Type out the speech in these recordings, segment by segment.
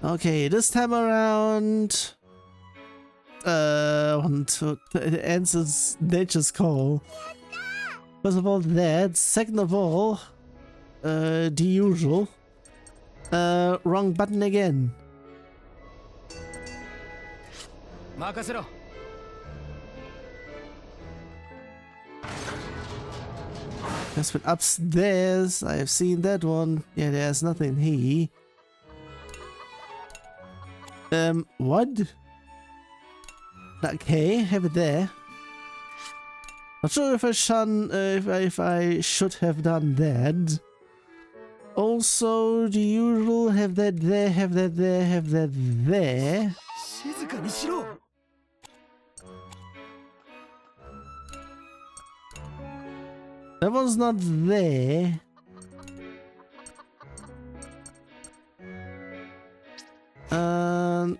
Okay, this time around, want to answer nature's call. First of all, that. Second of all, the usual. Wrong button again. Has been upstairs. I have seen that one. Yeah, there's nothing here. What? Okay, have it there. Not sure if I should have done that. Also, the usual, have that there, have that there, have that there. That one's not there.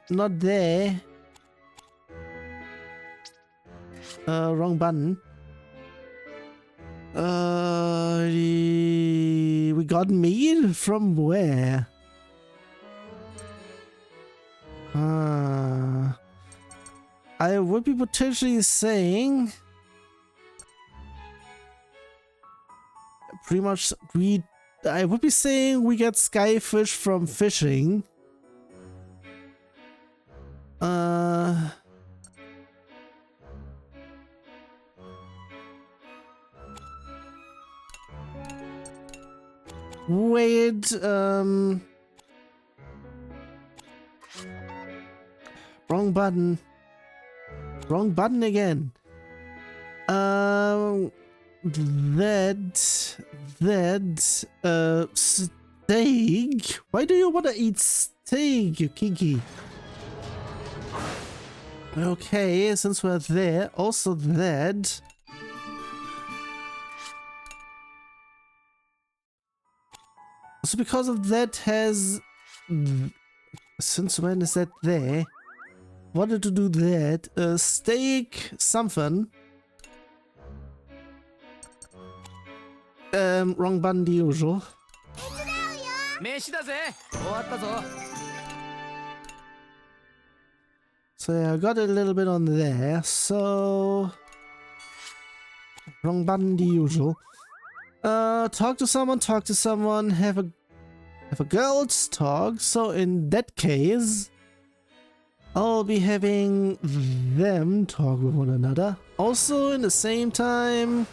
Not there. Wrong button. We got meat from where? I would be potentially saying pretty much I would be saying we get skyfish from fishing. Wait, wrong button. Wrong button again. Steak? Why do you want to eat steak, you kinky? Okay, since we're there, also that. So because of that has... Since when is that there? Wanted to do that. Steak something. Wrong button, the usual. So yeah, I got a little bit on there. So... Wrong button, the usual. Talk to someone, have a girls talk. So in that case, I'll be having them talk with one another. Also in the same time,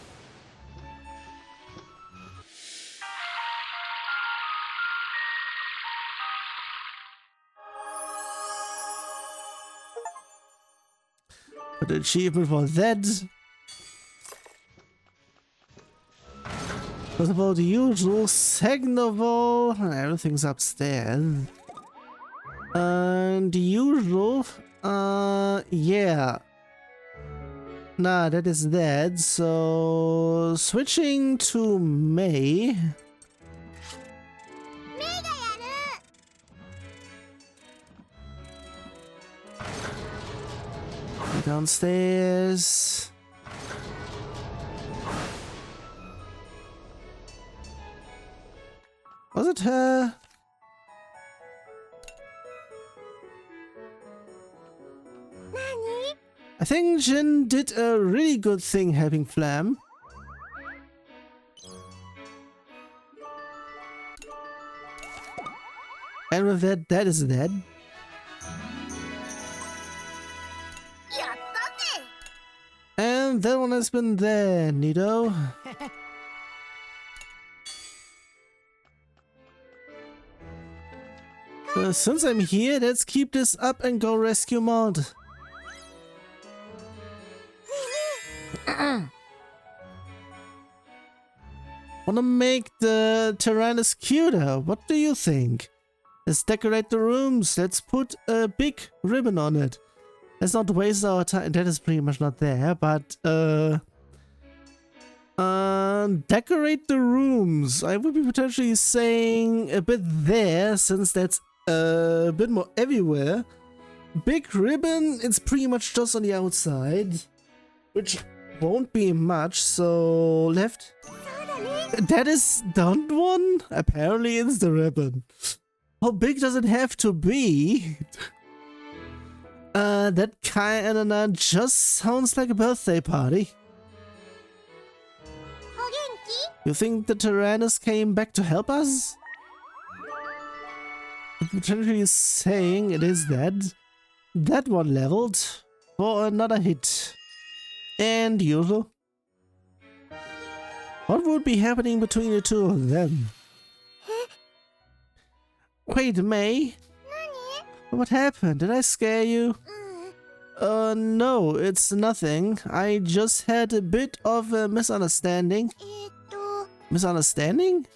the achievement for that. First of all, the usual. Second of all, everything's upstairs. The usual. Yeah. Nah, that is that. So, switching to May. Downstairs. Was it her? I think Jin did a really good thing helping Flam. And with that, that is dead. And that one has been there, Nido. Since I'm here, let's keep this up and go rescue mod. Wanna make the Tyrannus cuter? What do you think? Let's decorate the rooms. Let's put a big ribbon on it. Let's not waste our time. That is pretty much not there, but decorate the rooms. I would be potentially saying a bit there, since that's a bit more everywhere. Big ribbon, it's pretty much just on the outside, which won't be much. So left. That is done one? Apparently it's the ribbon. How big does it have to be? That kinda just sounds like a birthday party. You think the Tyrannus came back to help us? Potentially saying it is dead. That one leveled for another hit. And usual. What would be happening between the two of them? Wait, May? What happened? Did I scare you? No, it's nothing. I just had a bit of a misunderstanding. Misunderstanding?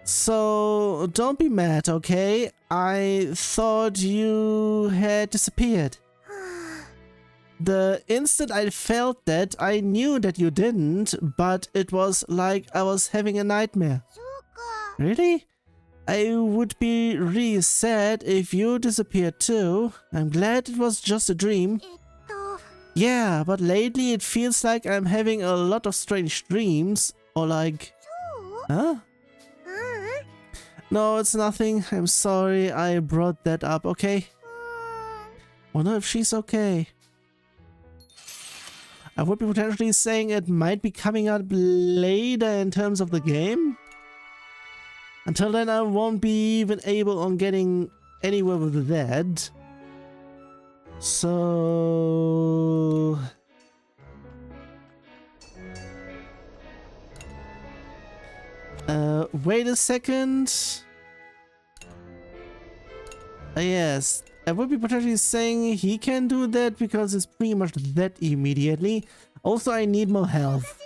So, don't be mad, okay? I thought you had disappeared. The instant I felt that, I knew that you didn't, but it was like I was having a nightmare. Really? I would be really sad if you disappeared too. I'm glad it was just a dream. Yeah, but lately it feels like I'm having a lot of strange dreams. Or like... Huh? No, it's nothing. I'm sorry I brought that up, okay? Wonder if she's okay. I would be potentially saying it might be coming up later in terms of the game. Until then, I won't be even able on getting anywhere with that. So... wait a second. Yes, I would be potentially saying he can do that because it's pretty much that immediately. Also, I need more health.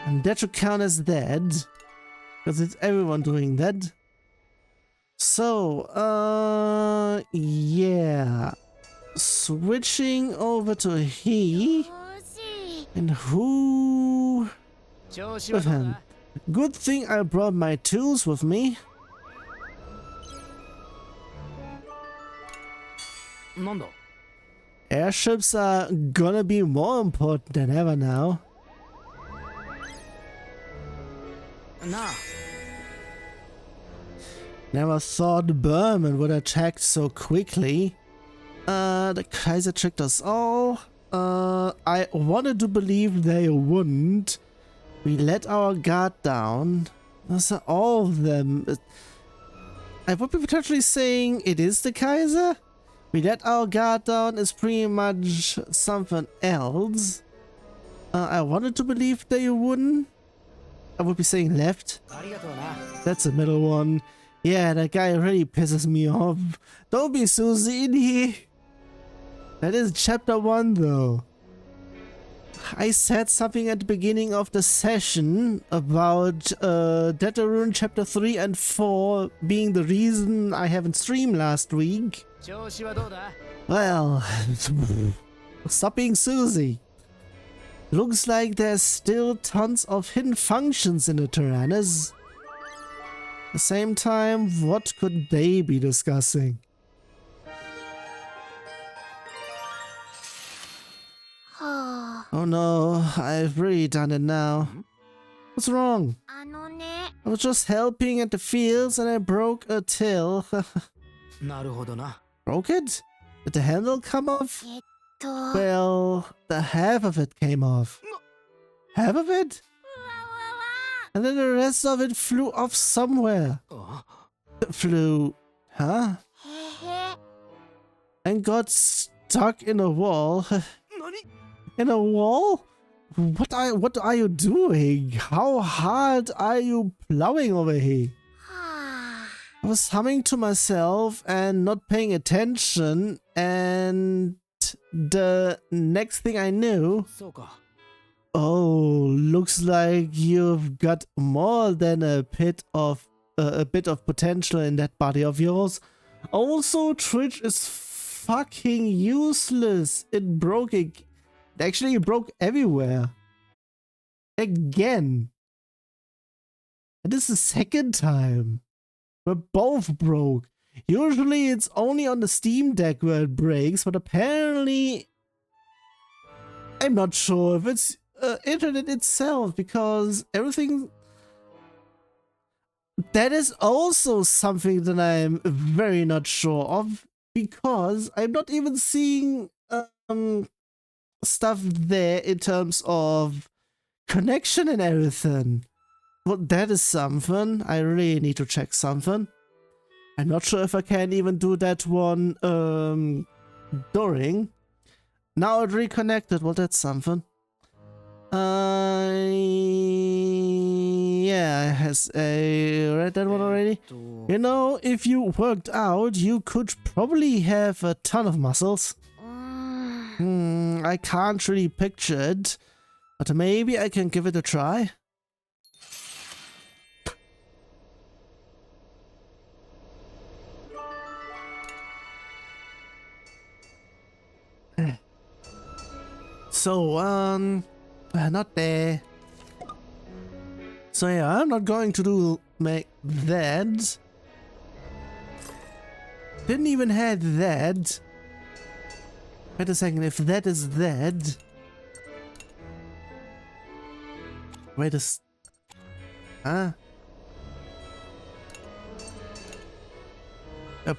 And that should count as that. Because it's everyone doing that. So, yeah. Switching over to he. And who... with him. Good thing I brought my tools with me. Airships are gonna be more important than ever now. Never thought Berman would attack so quickly. The Kaiser tricked us all. I wanted to believe they wouldn't. We let our guard down. Those are all of them. I would be potentially saying it is the Kaiser. We let our guard down is pretty much something else. I wanted to believe they wouldn't. I would be saying left. That's the middle one. Yeah, that guy really pisses me off. Don't be Susie in here. That is chapter 1 though. I said something at the beginning of the session about Deltarune chapter 3 and 4 being the reason I haven't streamed last week. Well, stop being Susie. Looks like there's still tons of hidden functions in the Tyrannus. At the same time, what could they be discussing? Oh no, I've really done it now. What's wrong? I was just helping at the fields and I broke a till. Broke it? Did the handle come off? Well, the half of it came off. Half of it? And then the rest of it flew off somewhere. Flew... huh? And got stuck in a wall. In a wall? What are you doing? How hard are you plowing over here? I was humming to myself and not paying attention, and the next thing I knew... Oh, looks like you've got more than a bit of potential in that body of yours. Also, Twitch is fucking useless. It broke it. Actually, it broke everywhere. Again. And this is the second time. We're both broke. Usually it's only on the Steam Deck where it breaks, but apparently... I'm not sure if it's internet itself, because everything That is also something that I'm very not sure of, because I'm not even seeing stuff there in terms of connection and everything. Well, that is something. I really need to check something. I'm not sure if I can even do that one during. Now it reconnected. Well, that's something. Yeah, has I read that one already? You know, if you worked out, you could probably have a ton of muscles. I can't really picture it, but maybe I can give it a try. So, not there. So yeah, I'm not going to make that. Didn't even had that. Wait a second, if that is that. Wait a huh?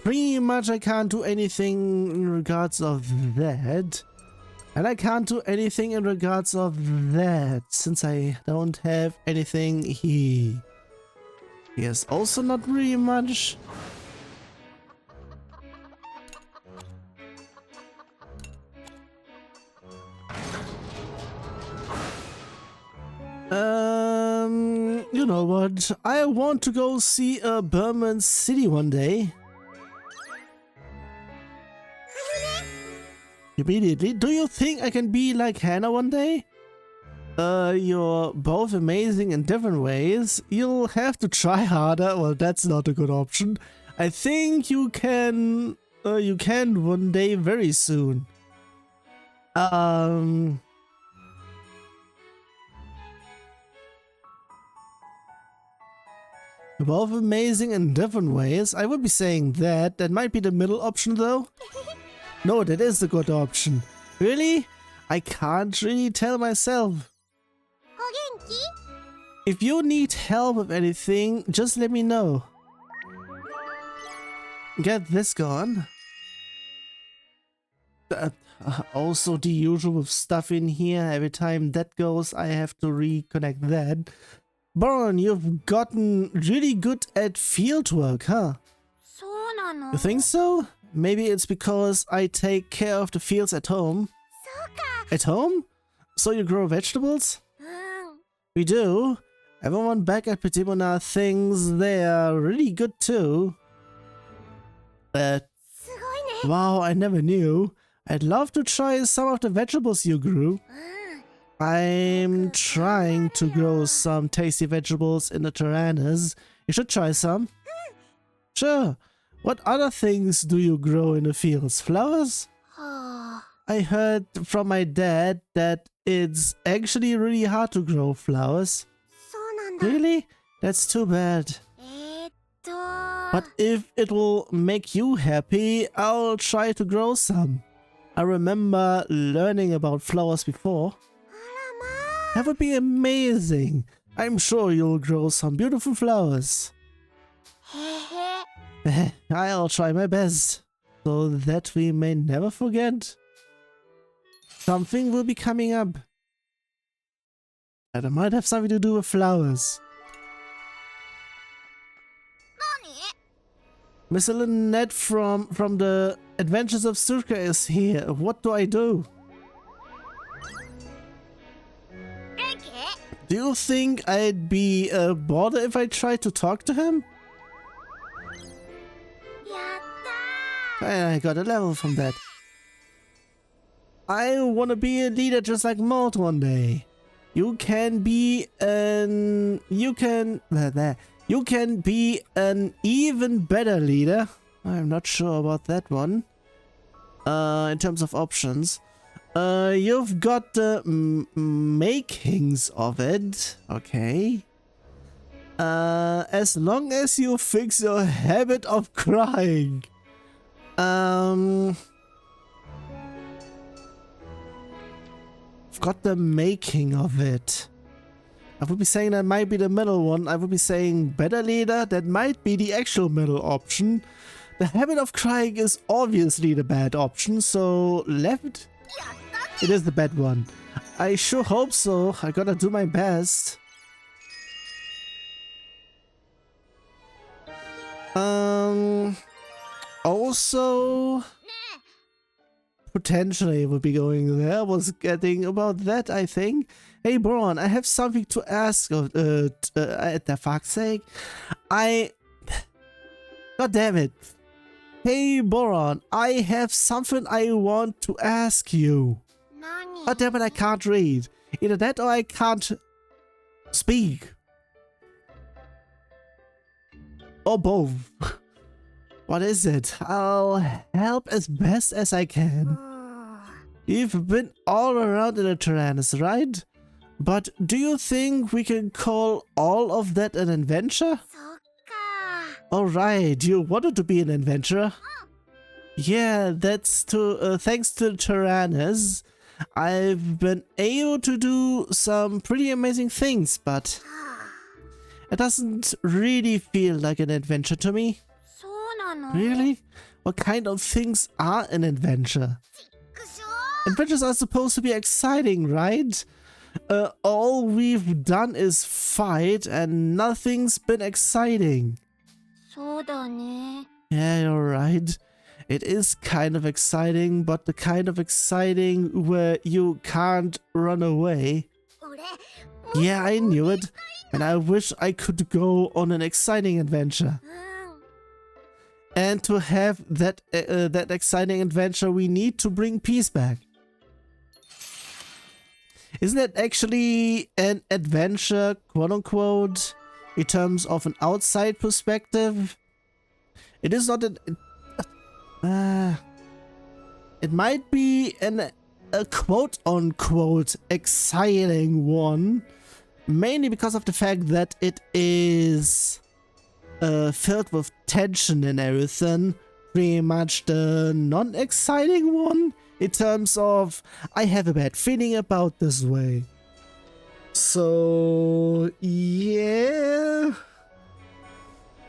Pretty much I can't do anything in regards of that. And I can't do anything in regards of that, since I don't have anything here. Yes, also not really much. You know what? I want to go see a Burman city one day. Immediately. Do you think I can be like Hannah one day? You're both amazing in different ways. You'll have to try harder. Well, that's not a good option. I think you can one day very soon. You're both amazing in different ways. I would be saying that. That might be the middle option though. No, that is the good option. Really? I can't really tell myself. If you need help with anything, just let me know. Get this gone. Also the usual stuff in here. Every time that goes, I have to reconnect that. Baron, you've gotten really good at field work, huh? You think so? Maybe it's because I take care of the fields at home. At home? So you grow vegetables? We do. Everyone back at Petimona thinks they are really good too. Wow, I never knew. I'd love to try some of the vegetables you grew. I'm trying to grow some tasty vegetables in the Tyrannas. You should try some. Sure. What other things do you grow in the fields? Flowers? I heard from my dad that it's actually really hard to grow flowers. Really? That's too bad. But if it will make you happy, I'll try to grow some. I remember learning about flowers before. That would be amazing. I'm sure you'll grow some beautiful flowers. I'll try my best, so that we may never forget. Something will be coming up. And it might have something to do with flowers. Miss Lynette from the Adventures of Surka is here. What do I do? Do you think I'd be bothered if I tried to talk to him? I got a level from that. I wanna be a leader just like Malt one day. You can be an even better leader. I'm not sure about that one. In terms of options. You've got the makings of it. Okay. As long as you fix your habit of crying. I've got the making of it. I would be saying that might be the middle one. I would be saying better leader. That might be the actual middle option. The habit of crying is obviously the bad option. So left, it is the bad one. I sure hope so. I gotta do my best. Also, potentially would be going there. Was getting about that, I think. Hey, Braun, I have something to ask. At the fuck's sake, God damn it. Hey, Boron, I have something I want to ask you. God damn it, I can't read. Either that or I can't speak. Or both. What is it? I'll help as best as I can. You've been all around in the Tyrannus, right? But do you think we can call all of that an adventure? Alright, you wanted to be an adventurer? Yeah, that's thanks to Tyrannus. I've been able to do some pretty amazing things, but it doesn't really feel like an adventure to me. Really? What kind of things are an adventure? Adventures are supposed to be exciting, right? All we've done is fight and nothing's been exciting. Yeah, you're right. It is kind of exciting, but the kind of exciting where you can't run away. Yeah, I knew it, and I wish I could go on an exciting adventure. And to have that that exciting adventure, we need to bring peace back. Isn't that actually an adventure, quote unquote, in terms of an outside perspective? It is not it might be a quote unquote exciting one, mainly because of the fact that it is filled with tension and everything. Pretty much the non-exciting one in terms of I have a bad feeling about this way. So yeah,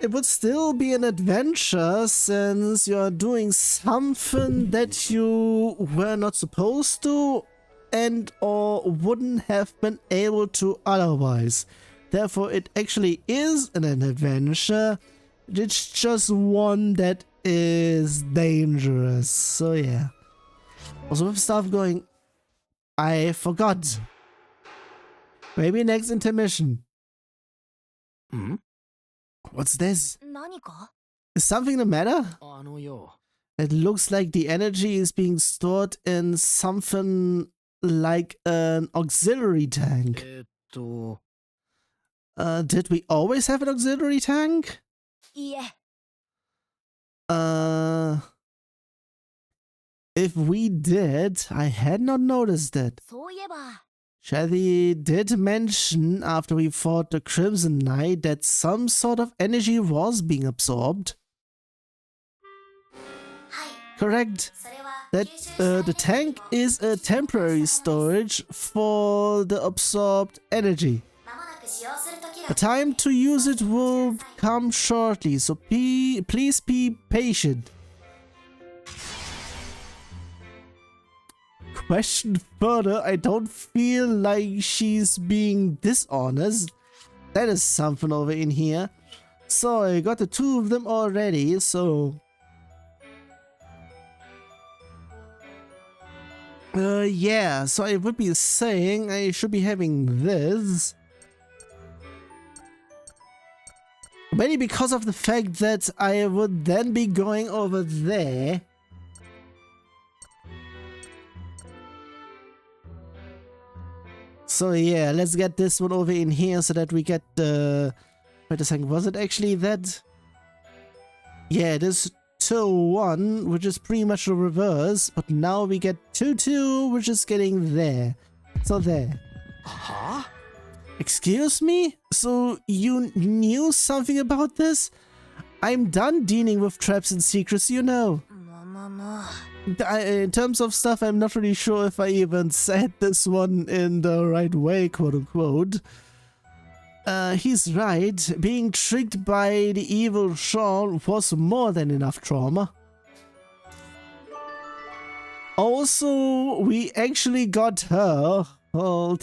it would still be an adventure since you're doing something that you were not supposed to and or wouldn't have been able to otherwise. Therefore, it actually is an adventure. It's just one that is dangerous. So yeah. Also with stuff going, I forgot. Maybe next intermission. Hmm? What's this? Is something the matter? It looks like the energy is being stored in something like an auxiliary tank. Did we always have an auxiliary tank? Yeah. If we did, I had not noticed it. Shetty did mention after we fought the Crimson Knight that some sort of energy was being absorbed. Correct. That the tank is a temporary storage for the absorbed energy. The time to use it will come shortly, so please be patient. Question further, I don't feel like she's being dishonest. That is something over in here. So I got the two of them already, so... yeah, so I would be saying I should be having this. Mainly because of the fact that I would then be going over there. So yeah, let's get this one over in here so that we get the... Wait a second, was it actually that? Yeah, it is 2-1, which is pretty much the reverse, but now we get 2-2, which is getting there. So there. Huh? Excuse me? So you knew something about this? I'm done dealing with traps and secrets, you know. In terms of stuff, I'm not really sure if I even said this one in the right way, quote unquote. He's right. Being tricked by the evil Sean was more than enough trauma. Also, we actually got her. Oh,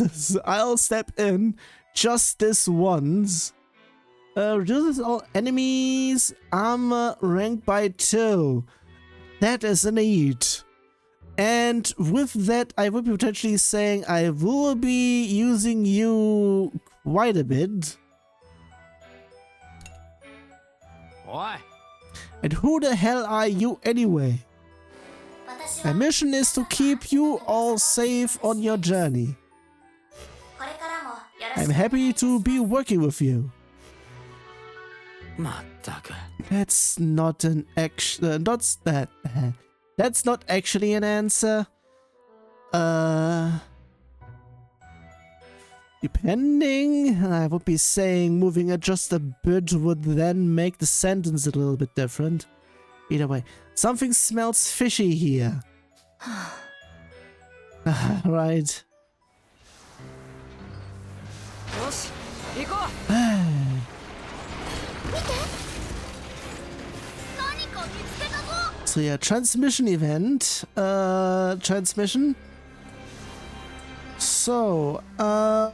I'll step in just this once. Reduces all enemies armor rank by 2. That is a need. And with that, I would be potentially saying I will be using you quite a bit. Why? And who the hell are you anyway? My mission is to keep you all safe on your journey. I'm happy to be working with you. That's not an action. That's not actually an answer. Depending, I would be saying moving it just a bit would then make the sentence a little bit different. Either way, something smells fishy here. Right. So yeah, transmission event. Transmission. So, I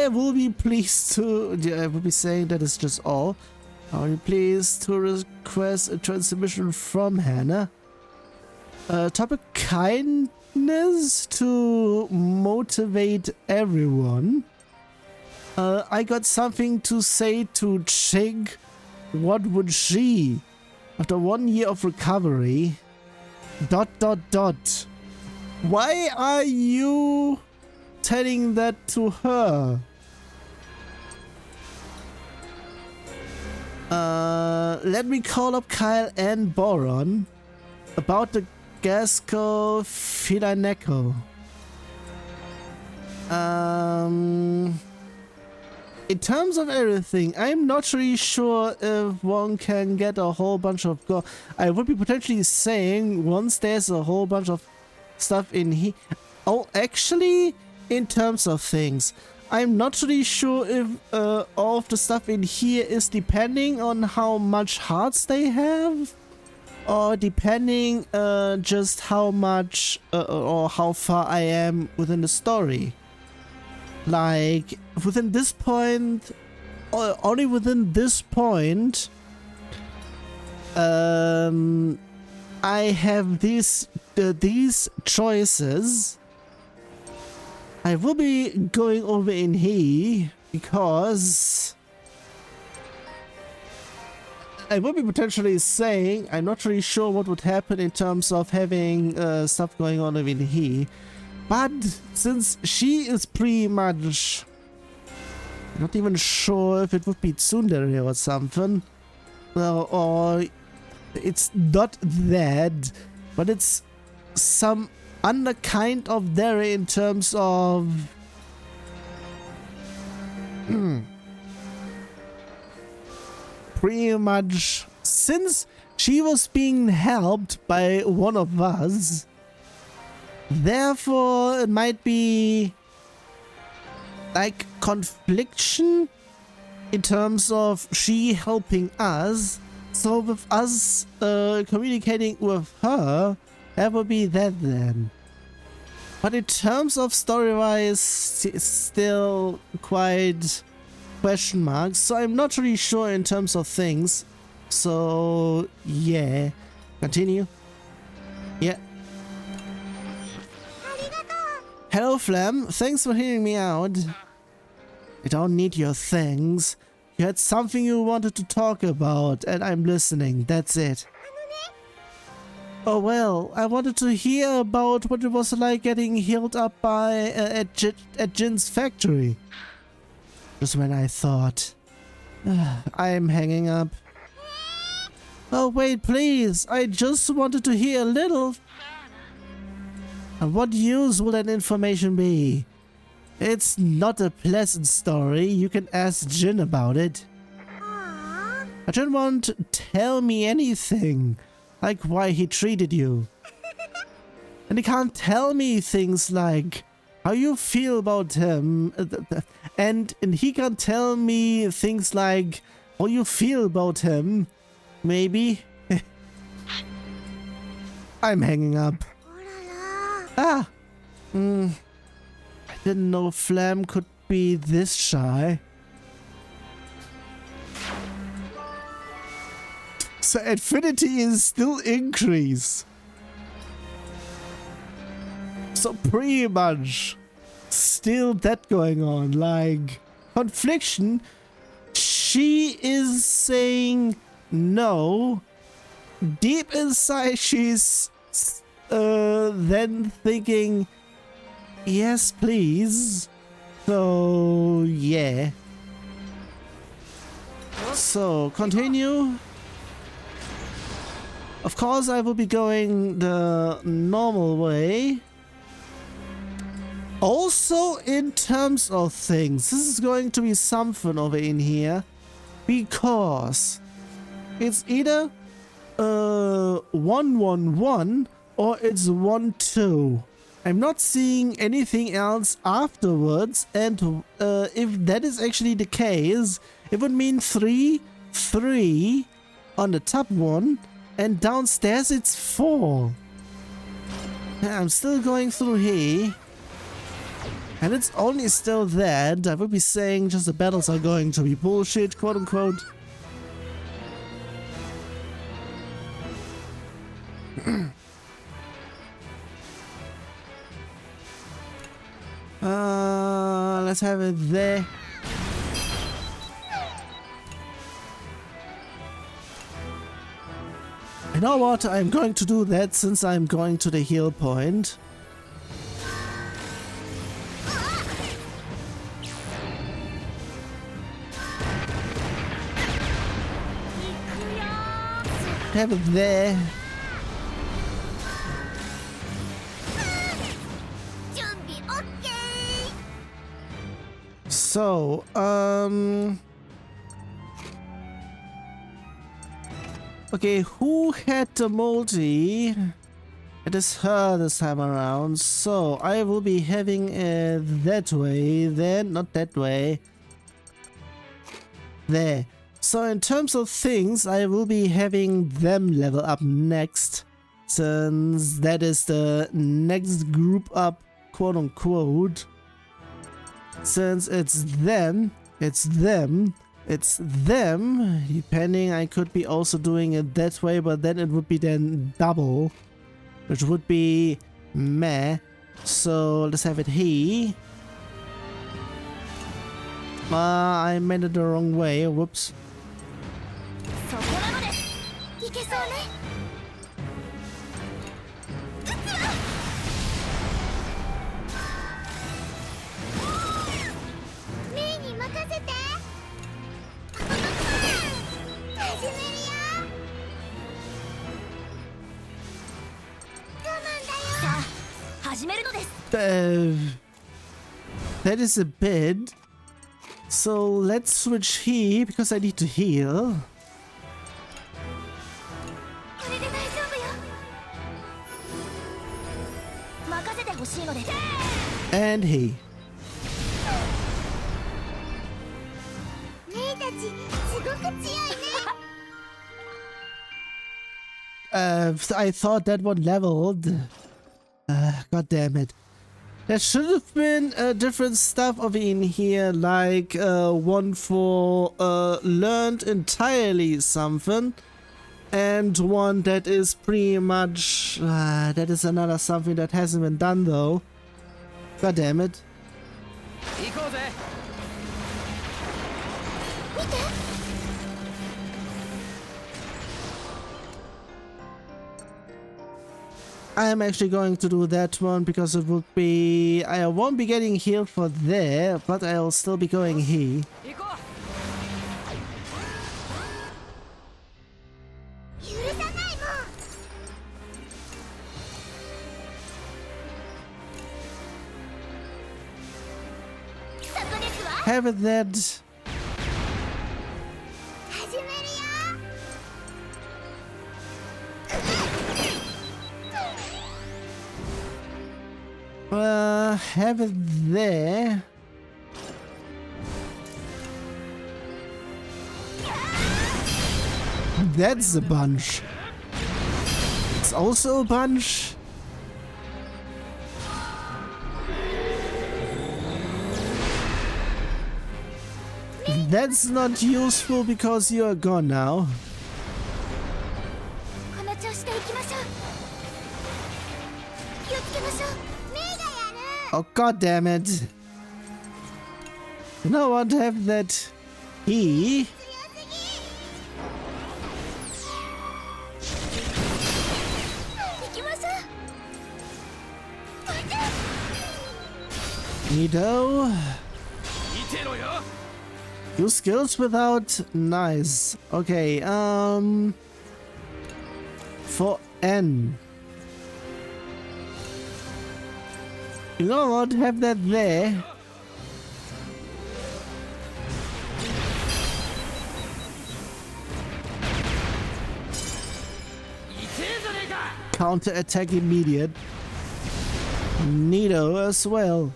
will be pleased to... I will be saying that is just all. I'll be pleased to request a transmission from Hannah. Topic kindness to motivate everyone. I got something to say to Chig. What would she? After 1 year of recovery... ... Why are you telling that to her? Let me call up Kyle and Boron about the Gasco Filaneko. In terms of everything, I'm not really sure if one can get a whole bunch of gold. I would be potentially saying once there's a whole bunch of stuff in here. Oh, actually, in terms of things, I'm not really sure if all of the stuff in here is depending on how much hearts they have, or depending just how much or how far I am within the story. Like within this point, or only within this point, I have these choices. I will be going over in here because I will be potentially saying I'm not really sure what would happen in terms of having stuff going on over in here. But since she is pretty much not even sure if it would be tsundere or something, or it's not that, but it's some other kind of dere in terms of pretty much since she was being helped by one of us, therefore it might be like confliction in terms of she helping us. So with us communicating with her, that would be that then. But in terms of story-wise, it's still quite question marks. So I'm not really sure in terms of things. So yeah, continue. Yeah. Hello, Flam. Thanks for hearing me out. I don't need your thanks. You had something you wanted to talk about, and I'm listening. That's it. Oh well, I wanted to hear about what it was like getting healed up by at Jin's factory. Just when I thought I'm hanging up. Oh wait, please! I just wanted to hear a little. And what use will that information be? It's not a pleasant story. You can ask Jin about it. But Jin won't tell me anything. Like why he treated you. And he can't tell me things like how you feel about him, and he can tell me things like how you feel about him, maybe. I'm hanging up. Ah! I didn't know Flam could be this shy. So affinity is still increase. So pretty much still that going on. Like confliction, she is saying no. Deep inside she's then thinking yes please. So yeah. So continue. Of course I will be going the normal way. Also in terms of things, this is going to be something over in here, because it's either 111 or it's 12. I'm not seeing anything else afterwards, and if that is actually the case, it would mean 3 3 on the top one, and downstairs it's 4. I'm still going through here. And it's only still that. I would be saying just the battles are going to be bullshit, quote unquote. Let's have it there. You know what? I'm going to do that since I'm going to the heal point. Have it there. So, okay, who had the multi? It is her this time around, so I will be having it that way, then, not that way. There. So in terms of things, I will be having them level up next, since that is the next group up, quote unquote. Since it's them, depending, I could be also doing it that way, but then it would be then double, which would be meh. So let's have it here. I meant it the wrong way, whoops. That is a bit. So let's switch here because I need to heal. And he. I thought that one leveled. God damn it. There should have been different stuff over in here, like one for learned entirely something, and one that is pretty much that is another something that hasn't been done though. God damn it. I'm actually going to do that one because it would be... I won't be getting healed for there, but I'll still be going here. Have it that... Have it there. That's a bunch. It's also a bunch. That's not useful because you're gone now. Oh, god damn it. You know what? Have that he. Nido. Use skills without. Nice. Okay, for N. You know what? Have that there. Counter attack immediate. Nido as well.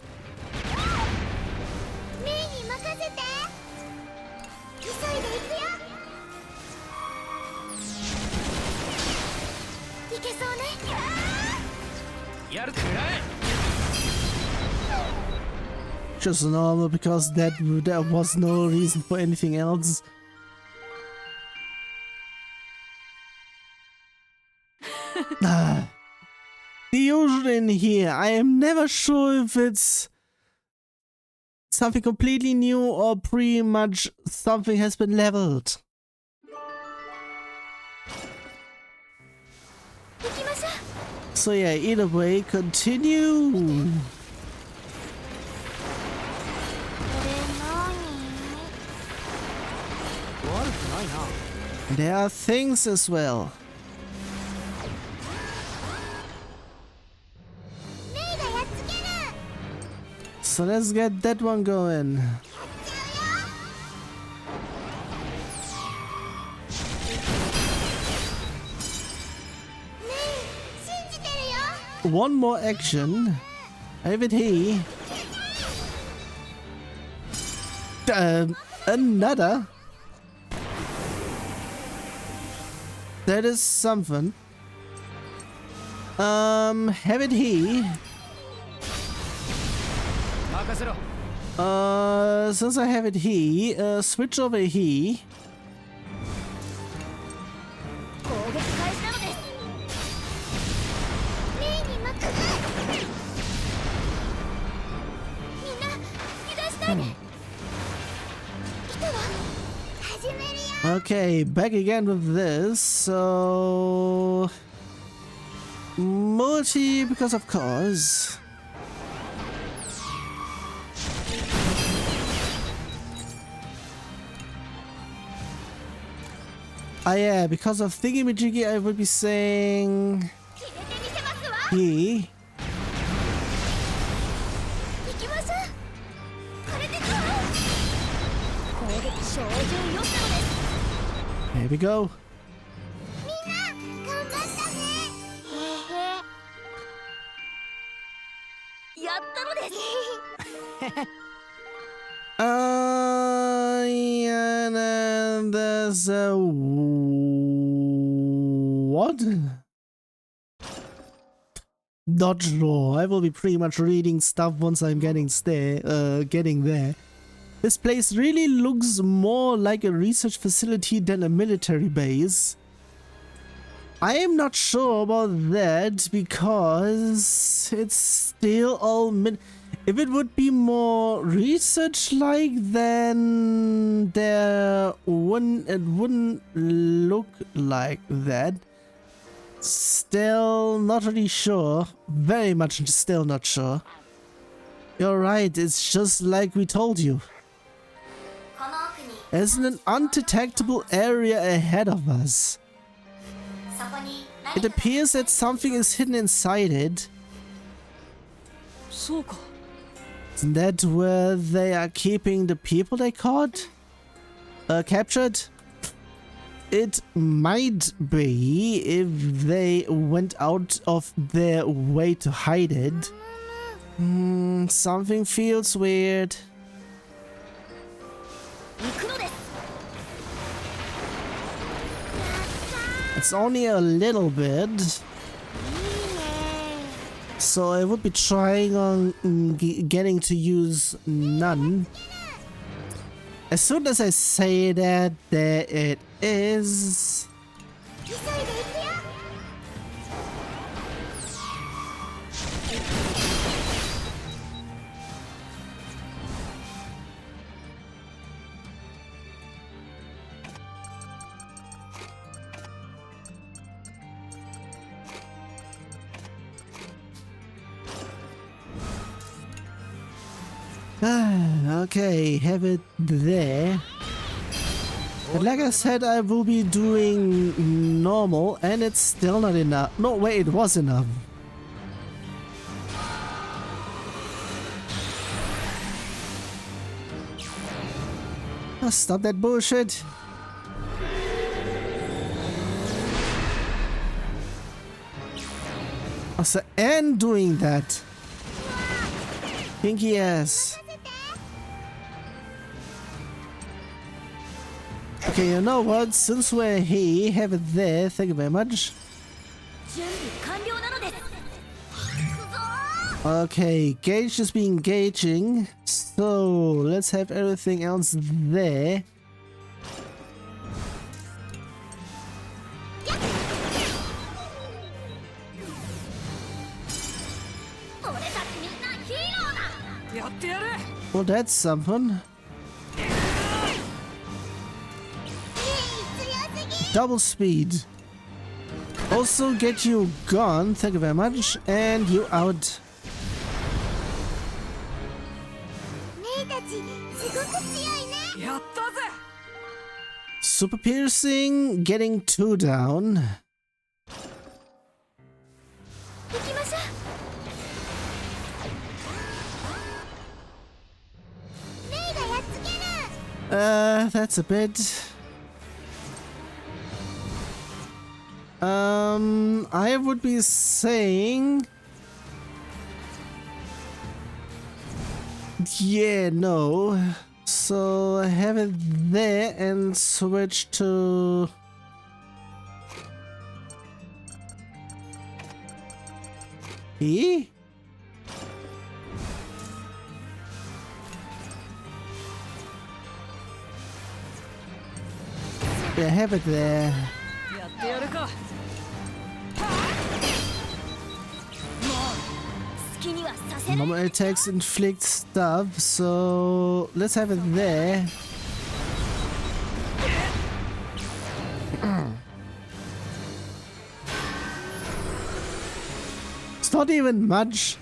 Just normal because there was no reason for anything else. The usual in here, I am never sure if it's something completely new or pretty much something has been leveled. So yeah, either way, continue. There are things as well. So let's get that one going. One more action. Have it he. Another. That is something. Have it he. Since I have it he, switch over he. Okay, back again with this, so... multi, because of course. Ah yeah, because of thingy-majiggy I would be saying... he. Here we go. Yeah, and there's a what? Not sure. I will be pretty much reading stuff once I'm getting there. This place really looks more like a research facility than a military base. I am not sure about that because it's still all if it would be more research-like, then it wouldn't look like that. Still not really sure. Very much still not sure. You're right, it's just like we told you. There's an undetectable area ahead of us. It appears that something is hidden inside it. Isn't that where they are keeping the people they caught? Captured? It might be if they went out of their way to hide it. Something feels weird. It's only a little bit. So I would be trying on getting to use none. As soon as I say that, there it is. Okay, have it there. But like I said, I will be doing normal, and it's still not enough. No, wait, it was enough. Oh, stop that bullshit. Also, and doing that. Pinky ass. Okay, you know what? Since we're here, have it there. Thank you very much. Okay, Gage is being engaging. So let's have everything else there. Well, that's something. Double speed. Also get you gone, thank you very much, and you out. Super piercing, getting 2 down. That's a bit. I would be saying, yeah, no. So have it there and switch to E. Yeah, have it there. Normal attacks inflict stuff, so let's have it there. It's not even much.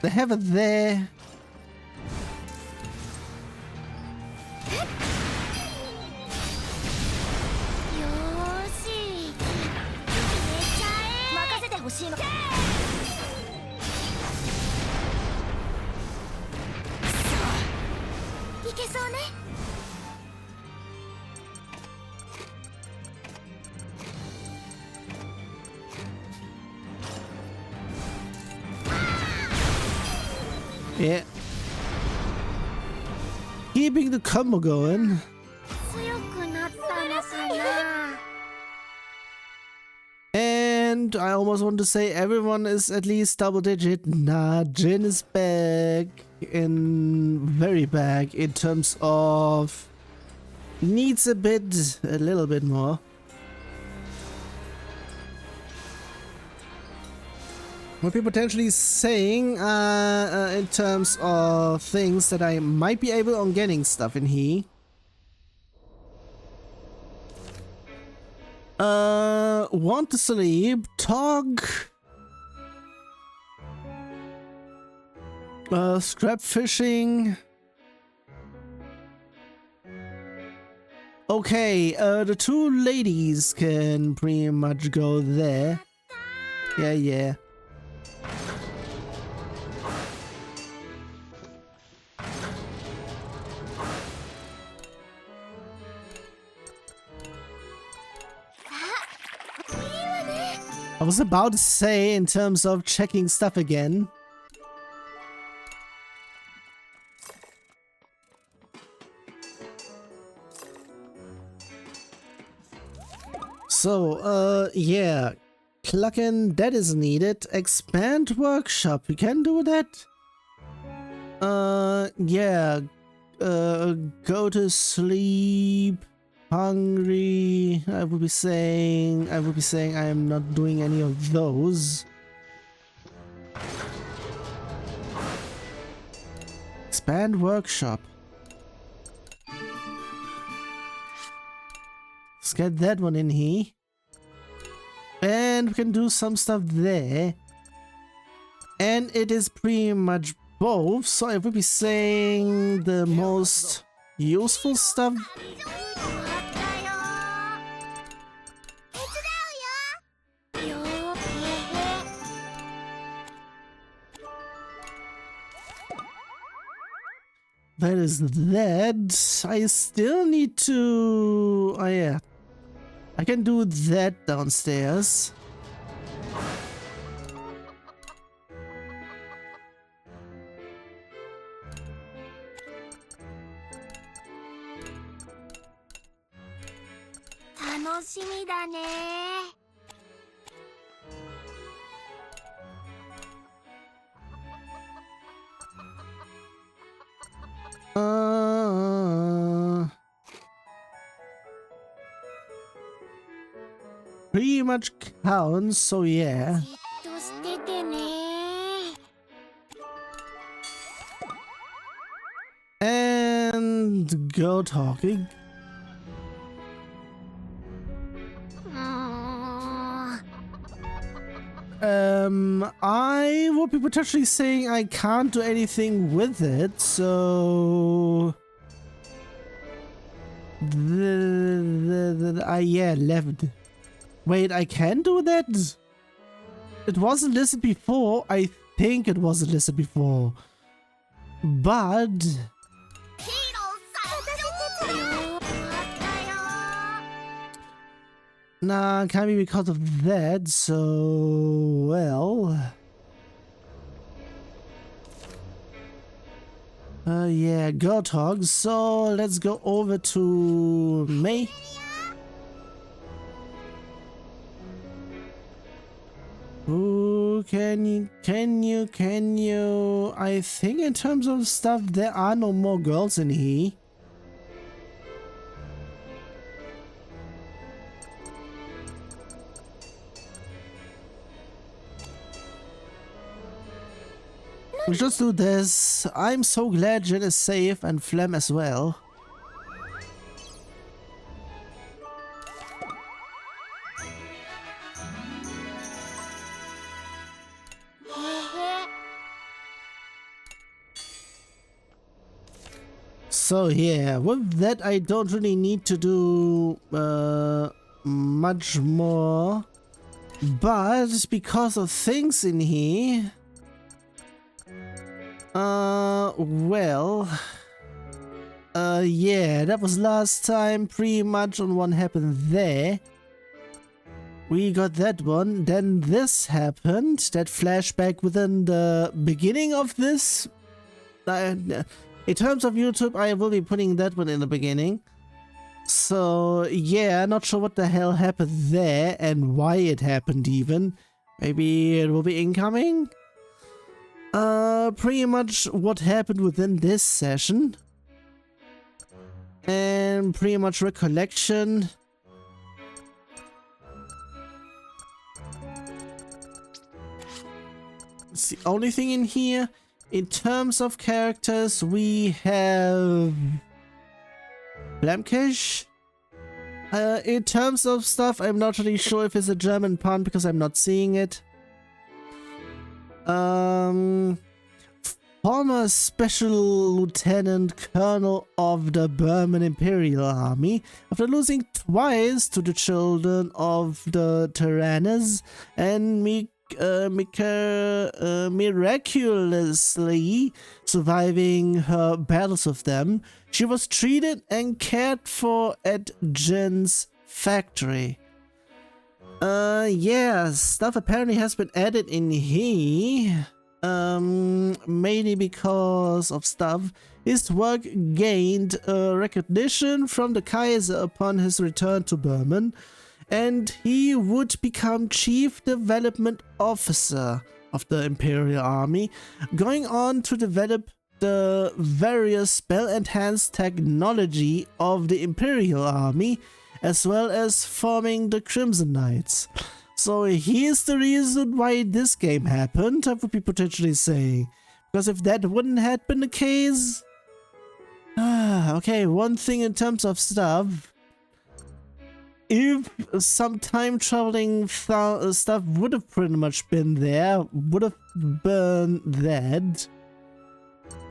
They have it there. Yeah. Keeping the combo going. And I almost want to say everyone is at least double digit. Nah, Jin is back. Very back in terms of needs a little bit more. What we're potentially saying in terms of things that I might be able on getting stuff in here. Want to sleep, talk, scrap fishing. Okay, the 2 ladies can pretty much go there. Yeah. I was about to say in terms of checking stuff again. So, yeah. Plugin that is needed. Expand workshop. We can do that. Yeah. Go to sleep. Hungry. I would be saying I am not doing any of those. Expand workshop. Let's get that one in here. And we can do some stuff there. And it is pretty much both, so I would be saying the most useful stuff. That is that. I still need to... Oh yeah. I can do that downstairs. Pretty much counts, so yeah. And go talking. I would be potentially saying I can't do anything with it, so... yeah, left. Wait, I can do that? It wasn't listed before. I think it wasn't listed before. But... Nah, can't be because of that, so... well... yeah, girl talk, so let's go over to May. Ooh, can you... I think in terms of stuff, there are no more girls in here. We just do this. I'm so glad Jen is safe and Flem as well. So yeah, with that I don't really need to do much more. But because of things in here... well... yeah, that was last time pretty much on what happened there. We got that one, then this happened, that flashback within the beginning of this. In terms of YouTube, I will be putting that one in the beginning. So, yeah, not sure what the hell happened there and why it happened even. Maybe it will be incoming? Pretty much what happened within this session. And pretty much recollection. It's the only thing in here. In terms of characters, we have Blamkish. In terms of stuff, I'm not really sure if it's a German pun because I'm not seeing it. Former Special Lieutenant Colonel of the Burman Imperial Army, after losing twice to the children of the Tyrannus and miraculously surviving her battles with them, she was treated and cared for at Jin's factory. Yeah, stuff apparently has been added in here. Mainly because of stuff. His work gained recognition from the Kaiser upon his return to Berman, and he would become Chief Development Officer of the Imperial Army, going on to develop the various spell-enhanced technology of the Imperial Army, as well as forming the Crimson Knights. So here's the reason why this game happened, I would be potentially saying. Because if that wouldn't have been the case... okay, one thing in terms of stuff. If some time traveling stuff would have pretty much been there, would have been that.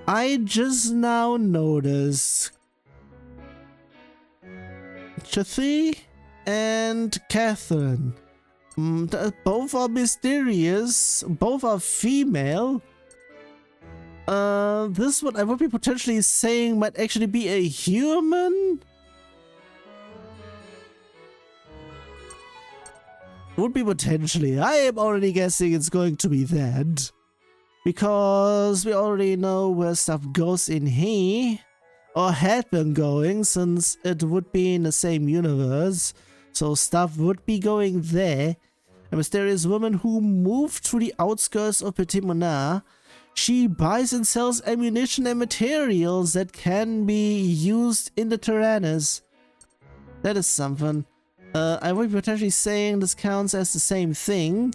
I just now noticed Chathy and Catherine. Both are mysterious, both are female. This one I would be potentially saying might actually be a human? Would be potentially. I am already guessing it's going to be that. Because we already know where stuff goes in here. Or had been going, since it would be in the same universe. So stuff would be going there. A mysterious woman who moved to the outskirts of Petit Monard. She buys and sells ammunition and materials that can be used in the Tyrannus. That is something. I would be potentially saying this counts as the same thing.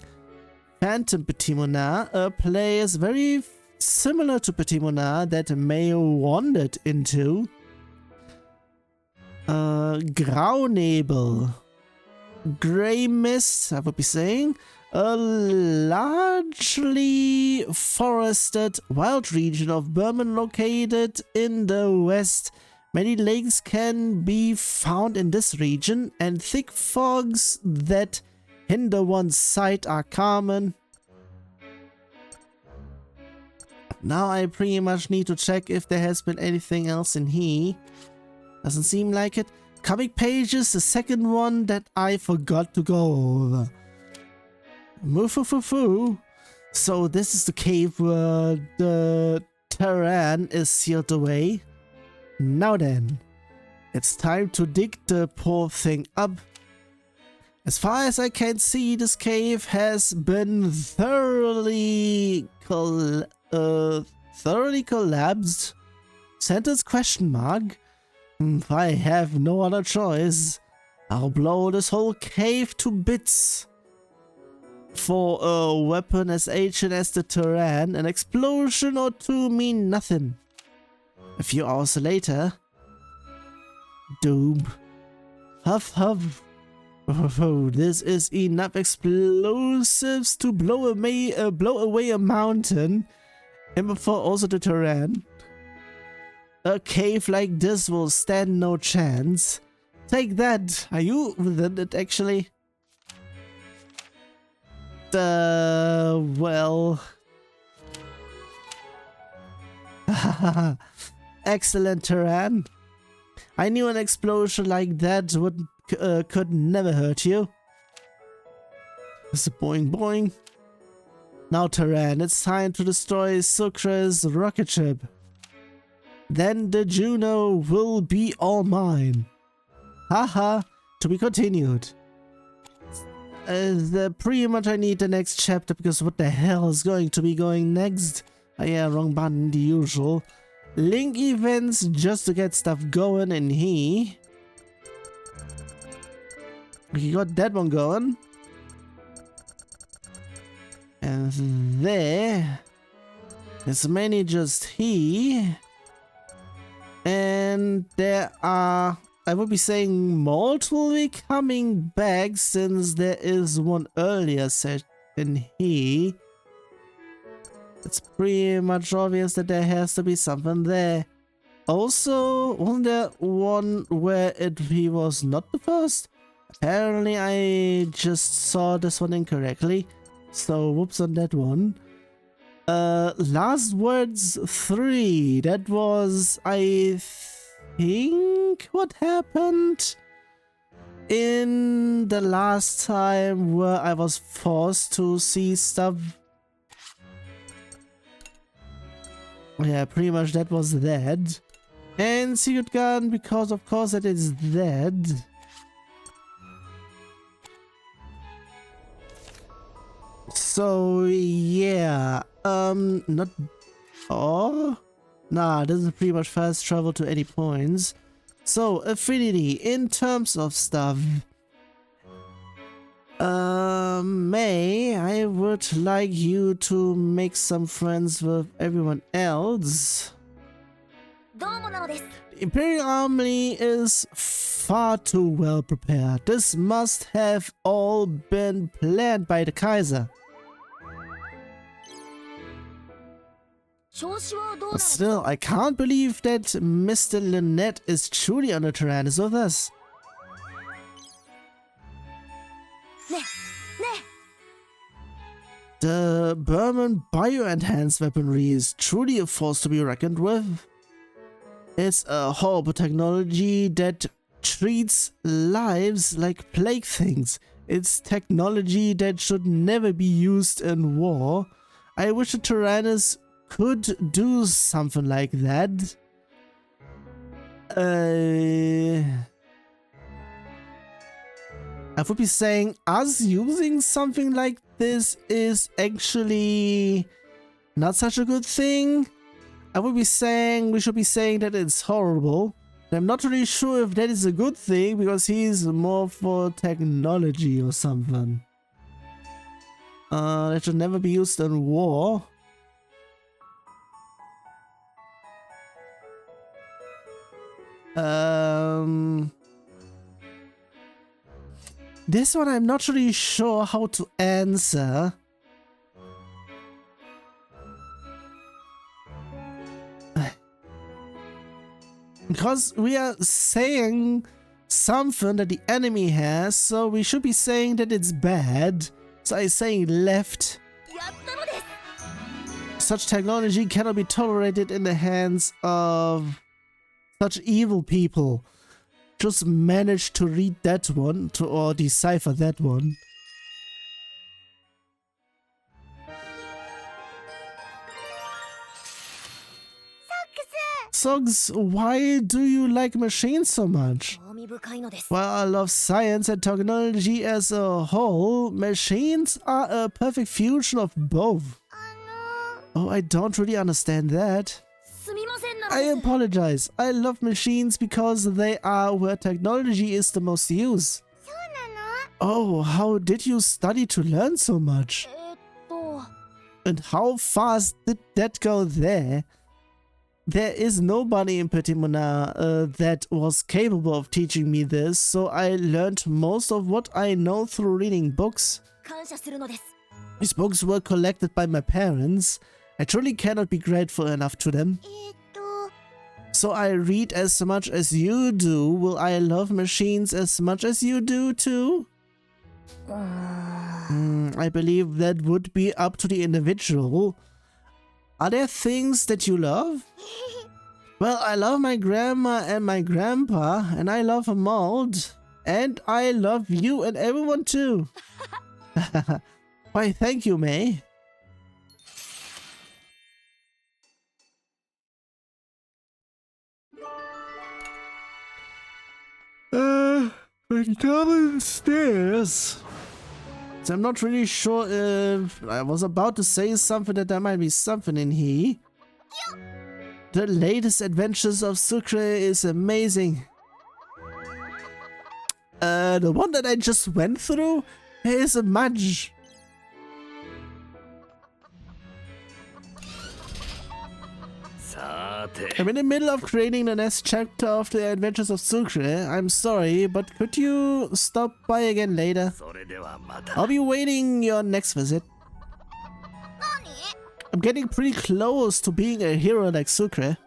Phantom Petit Monard, a place very similar to Petit Monard that May wandered into. Graunebel. Grey Mist, I would be saying. A largely forested wild region of Berman located in the west. Many lakes can be found in this region, and thick fogs that hinder one's sight are common. Now I pretty much need to check if there has been anything else in here. Doesn't seem like it. Comic pages, the second one that I forgot to go over. Moo-foo-foo-foo. So this is the cave where the Terran is sealed away. Now then, it's time to dig the poor thing up. As far as I can see, this cave has been thoroughly collapsed. Sentence question mark. I have no other choice. I'll blow this whole cave to bits. For a weapon as ancient as the Terran, an explosion or two mean nothing. A few hours later, doom. Huff huff. Oh, this is enough explosives to blow away a mountain, and before also the Terran. A cave like this will stand no chance. Take that. Are you within it actually? Well. Excellent, Terran. I knew an explosion like that could never hurt you. It's a boing boing. Now, Terran, it's time to destroy Sucre's rocket ship. Then the Juno will be all mine. Haha, to be continued. Pretty much I need the next chapter, because what the hell is going to be going next? Oh yeah, wrong button, the usual. Link events just to get stuff going in here. We got that one going. And there. It's mainly just here. And there are, I would be saying, multiple coming back, since there is one earlier set in here. It's pretty much obvious that there has to be something there. Also, wasn't there one where he was not the first? Apparently I just saw this one incorrectly. So whoops on that one. Last Words 3. That was, I think, what happened? in the last time where I was forced to see stuff. Yeah, pretty much that was that. And secret gun, because of course that is that. So yeah, not. Oh, nah, this is pretty much fast travel to any points. So affinity in terms of stuff. May, I would like you to make some friends with everyone else. The Imperial Army is far too well prepared. This must have all been planned by the Kaiser. But still, I can't believe that Mr. Lynette is truly on the Tyrannus with us. The Burman bio-enhanced weaponry is truly a force to be reckoned with. It's a horrible technology that treats lives like plague things. It's technology that should never be used in war. I wish the Tyrannus could do something like that. I would be saying us using something like this is actually not such a good thing. I would be saying we should be saying that it's horrible. I'm not really sure if that is a good thing because he's more for technology or something. That should never be used in war. This one I'm not really sure how to answer. Because we are saying something that the enemy has, so we should be saying that it's bad. So I'm saying left. Such technology cannot be tolerated in the hands of such evil people. Just managed to read that one, or decipher that one. Suggs, why do you like machines so much? Well, I love science and technology as a whole. Machines are a perfect fusion of both. Oh, I don't really understand that. I apologize. I love machines because they are where technology is the most used. Oh, how did you study to learn so much? And how fast did that go there? There is nobody in Petit Monar that was capable of teaching me this, so I learned most of what I know through reading books. These books were collected by my parents. I truly cannot be grateful enough to them. So I read as much as you do. Will I love machines as much as you do too? I believe that would be up to the individual. Are there things that you love? Well, I love my grandma and my grandpa, and I love a mold. And I love you and everyone too. Why, thank you, May. We're downstairs. So I'm not really sure if I was about to say something that there might be something in here. The latest adventures of Sucre is amazing. The one that I just went through is a much. I'm in the middle of creating the next chapter of the Adventures of Sucre. I'm sorry, but could you stop by again later? I'll be waiting your next visit. I'm getting pretty close to being a hero like Sucre.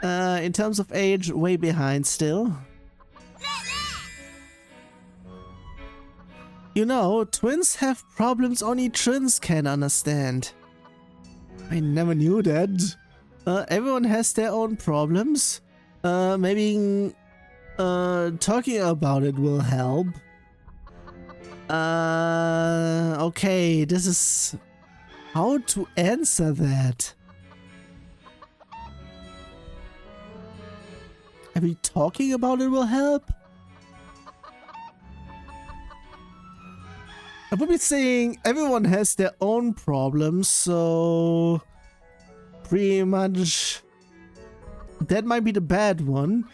In terms of age, way behind still. You know, twins have problems only twins can understand. I never knew that. Everyone has their own problems. Maybe talking about it will help. Okay, this is how to answer that. I mean, talking about it will help. I would be saying everyone has their own problems, so pretty much that might be the bad one.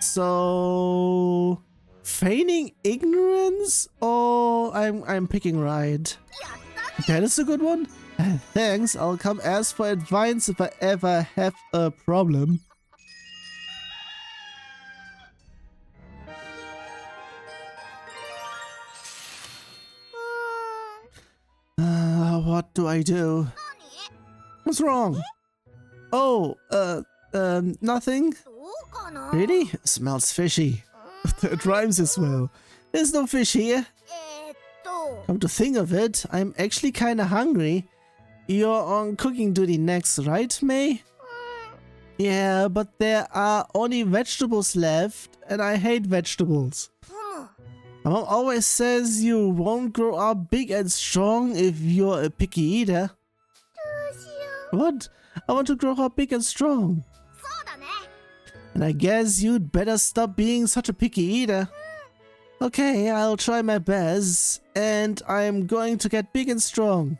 So feigning ignorance, or I'm picking right. That is a good one. Thanks, I'll come ask for advice if I ever have a problem. What do I do? What's wrong? Oh, nothing? Really? Smells fishy. It rhymes as well. There's no fish here. Come to think of it, I'm actually kinda hungry. You're on cooking duty next, right, May? Yeah, but there are only vegetables left, and I hate vegetables. My mom always says you won't grow up big and strong if you're a picky eater. What? I want to grow up big and strong. And I guess you'd better stop being such a picky eater. Okay, I'll try my best, and I'm going to get big and strong.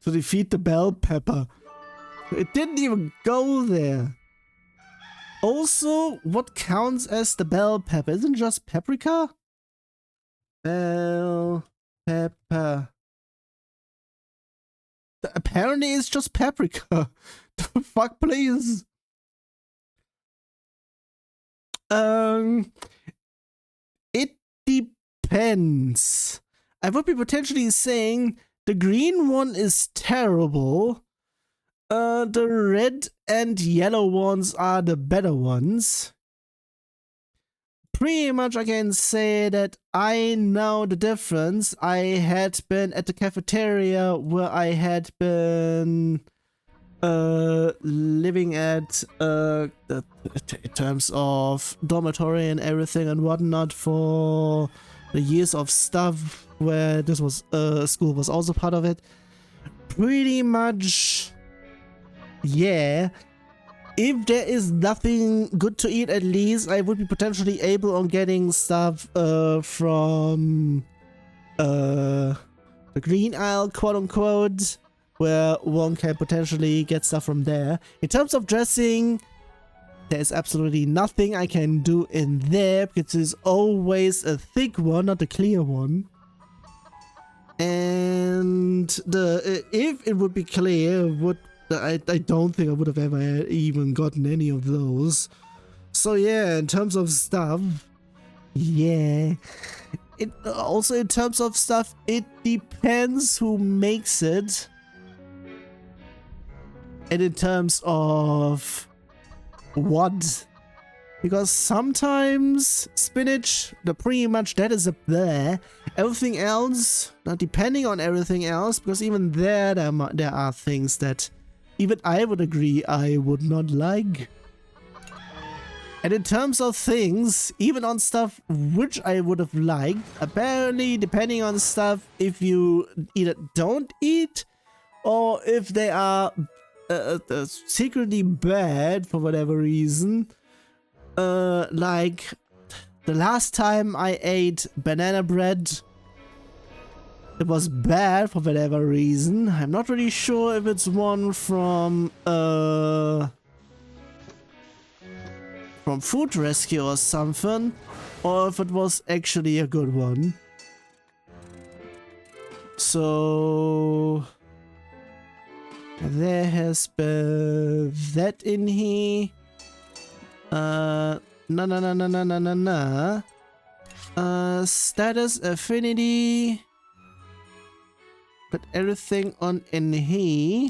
To defeat the bell pepper. It didn't even go there. Also, what counts as the bell pepper? Isn't it just paprika? Bell pepper. Apparently it's just paprika. The fuck, please. It depends. I would be potentially saying the green one is terrible. The red and yellow ones are the better ones. Pretty much I can say that I know the difference. I had been at the cafeteria where I had been living at in terms of dormitory and everything and whatnot for the years of stuff where this was school was also part of it. Pretty much, yeah. If there is nothing good to eat, at least I would be potentially able on getting stuff from the green aisle, quote unquote, where one can potentially get stuff from there. In terms of dressing, there's absolutely nothing I can do in there because there's always a thick one, not a clear one. And the if it would be clear, I don't think I would have ever even gotten any of those. So yeah, in terms of stuff, yeah. It also in terms of stuff, it depends who makes it. And in terms of what? Because sometimes spinach, pretty much that is up there. Everything else, now depending on everything else, because even there are things that even I would agree I would not like. And in terms of things, even on stuff which I would have liked, apparently depending on stuff, if you either don't eat or if they are secretly bad for whatever reason, like the last time I ate banana bread, it was bad for whatever reason. I'm not really sure if it's one from Food Rescue or something, or if it was actually a good one. So there has been that in here. Status, affinity. Put everything on in here.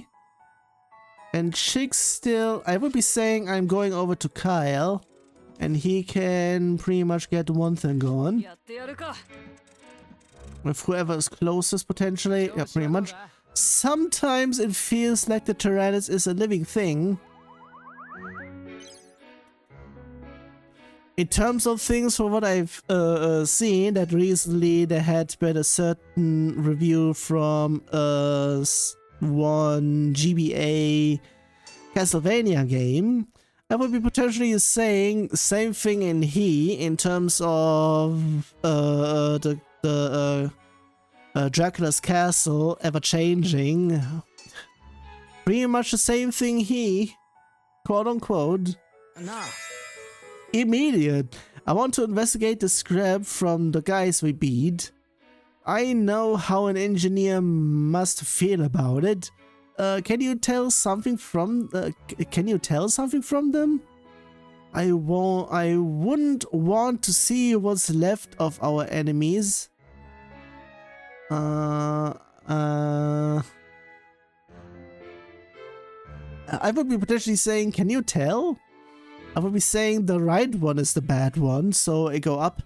And chicks still, I would be saying I'm going over to Kyle. And he can pretty much get one thing going. With whoever is closest potentially. Yeah, pretty much. Sometimes it feels like the Tyrannus is a living thing. in terms of things, for what I've seen, that recently there had been a certain review from one GBA Castlevania game. I would be potentially saying the same thing in terms of Dracula's castle ever changing. Pretty much the same thing quote unquote. No. Immediate. I want to investigate the scrap from the guys we beat. I know how an engineer must feel about it. Can you tell something from them? I wouldn't want to see what's left of our enemies. I would be potentially saying, can you tell? I would be saying the right one is the bad one, so I go up.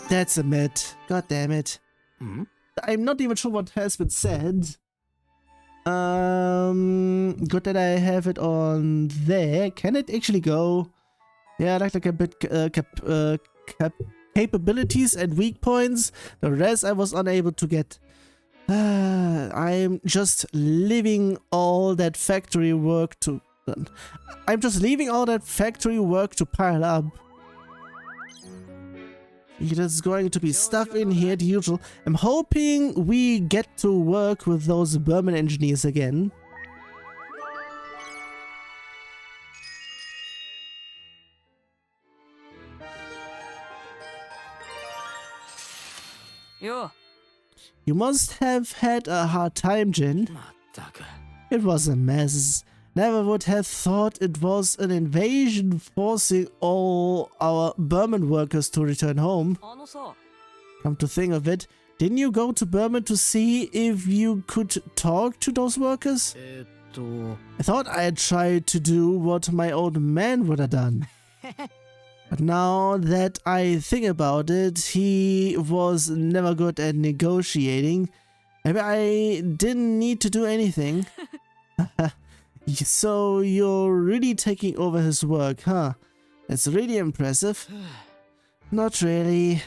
That's a myth. God damn it. Hmm? I'm not even sure what has been said. Good that I have it on there. Can it actually go? Yeah, like a bit capabilities and weak points. The rest I was unable to get. I'm just leaving all that factory work to pile up. There's going to be stuff in here, the usual. I'm hoping we get to work with those Berman engineers again. Yo. You must have had a hard time, Jin. It was a mess. Never would have thought it was an invasion forcing all our Berman workers to return home. Come to think of it, didn't you go to Berman to see if you could talk to those workers? I thought I had tried to do what my old man would have done. But now that I think about it, he was never good at negotiating. Maybe I didn't need to do anything. So you're really taking over his work, huh? That's really impressive. Not really.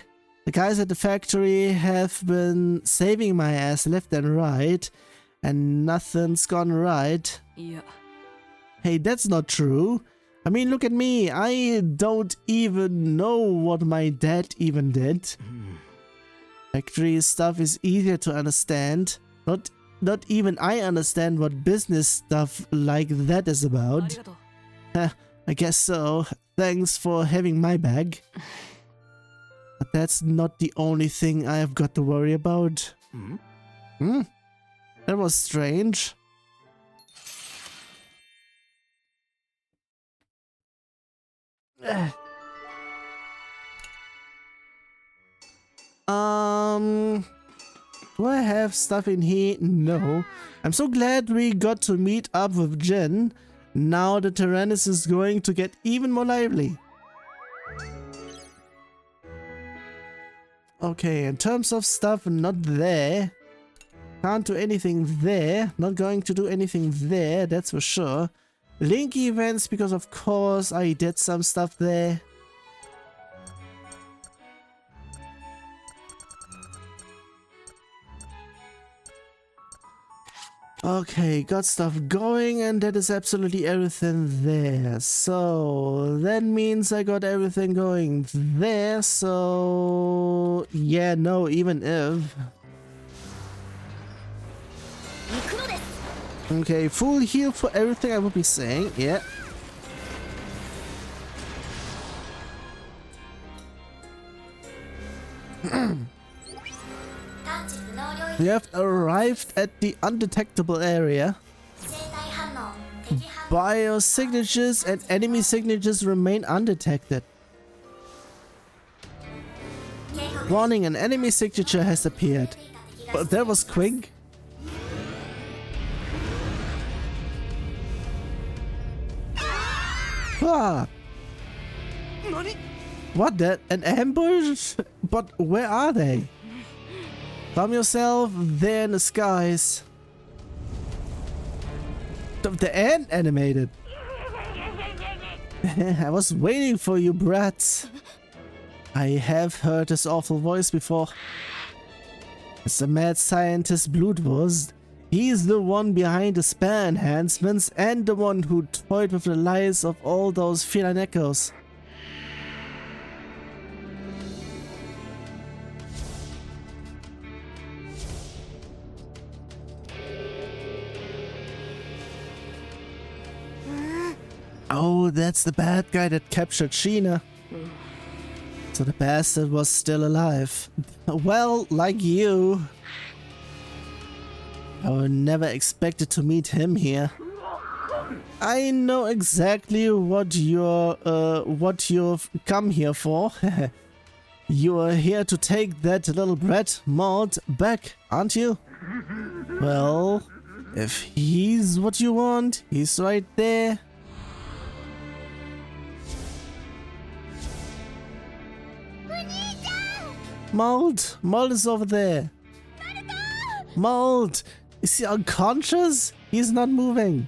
The guys at the factory have been saving my ass left and right, and nothing's gone right. Yeah. Hey, that's not true. I mean, look at me. I don't even know what my dad even did. Factory stuff is easier to understand. Not even I understand what business stuff like that is about. I guess so. Thanks for having my bag. But that's not the only thing I have got to worry about. That was strange. Do I have stuff in here? No. I'm so glad we got to meet up with Jin. Now the Tyrannus is going to get even more lively. Okay, in terms of stuff, not there. Can't do anything there. Not going to do anything there, that's for sure. Link events, because of course I did some stuff there. Okay, got stuff going, and that is absolutely everything there. So that means I got everything going there. So yeah, no, even if. Okay, full heal for everything I would be saying, yeah. We have arrived at the undetectable area. Biosignatures and enemy signatures remain undetected. Warning, an enemy signature has appeared. But that was quick. Ah. What, that? An ambush? But where are they? Calm yourself, they're in the skies. The ant animated. I was waiting for you, brat. I have heard his awful voice before. It's the mad scientist Blutwurst. He's the one behind the spare enhancements and the one who toyed with the lives of all those feline echoes. Oh, that's the bad guy that captured Sheena. So the bastard was still alive. Well, like you. I would never expected to meet him here. I know exactly what you've come here for. You are here to take that little brat, Maud, back, aren't you? Well, if he's what you want, he's right there. Mold! Mold is over there! Mold! Is he unconscious? He's not moving.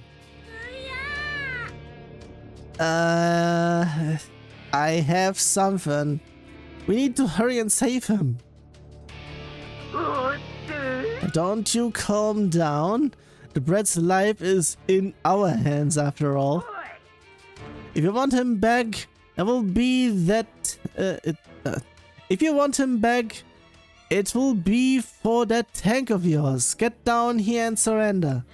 I have something. We need to hurry and save him. Don't you calm down. The brat's life is in our hands after all. If you want him back, it will be that... If you want him back, it will be for that tank of yours. Get down here and surrender.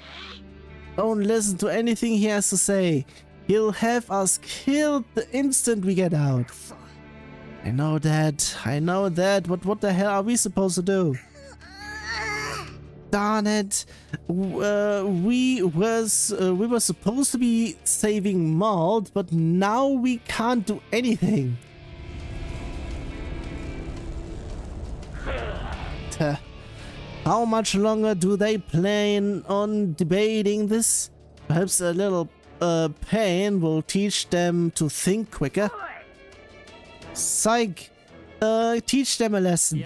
Don't listen to anything he has to say. He'll have us killed the instant we get out. I know that. But what the hell are we supposed to do? Darn it. We were supposed to be saving Maud, but now we can't do anything. How much longer do they plan on debating this? Perhaps a little pain will teach them to think quicker. Psych! Teach them a lesson.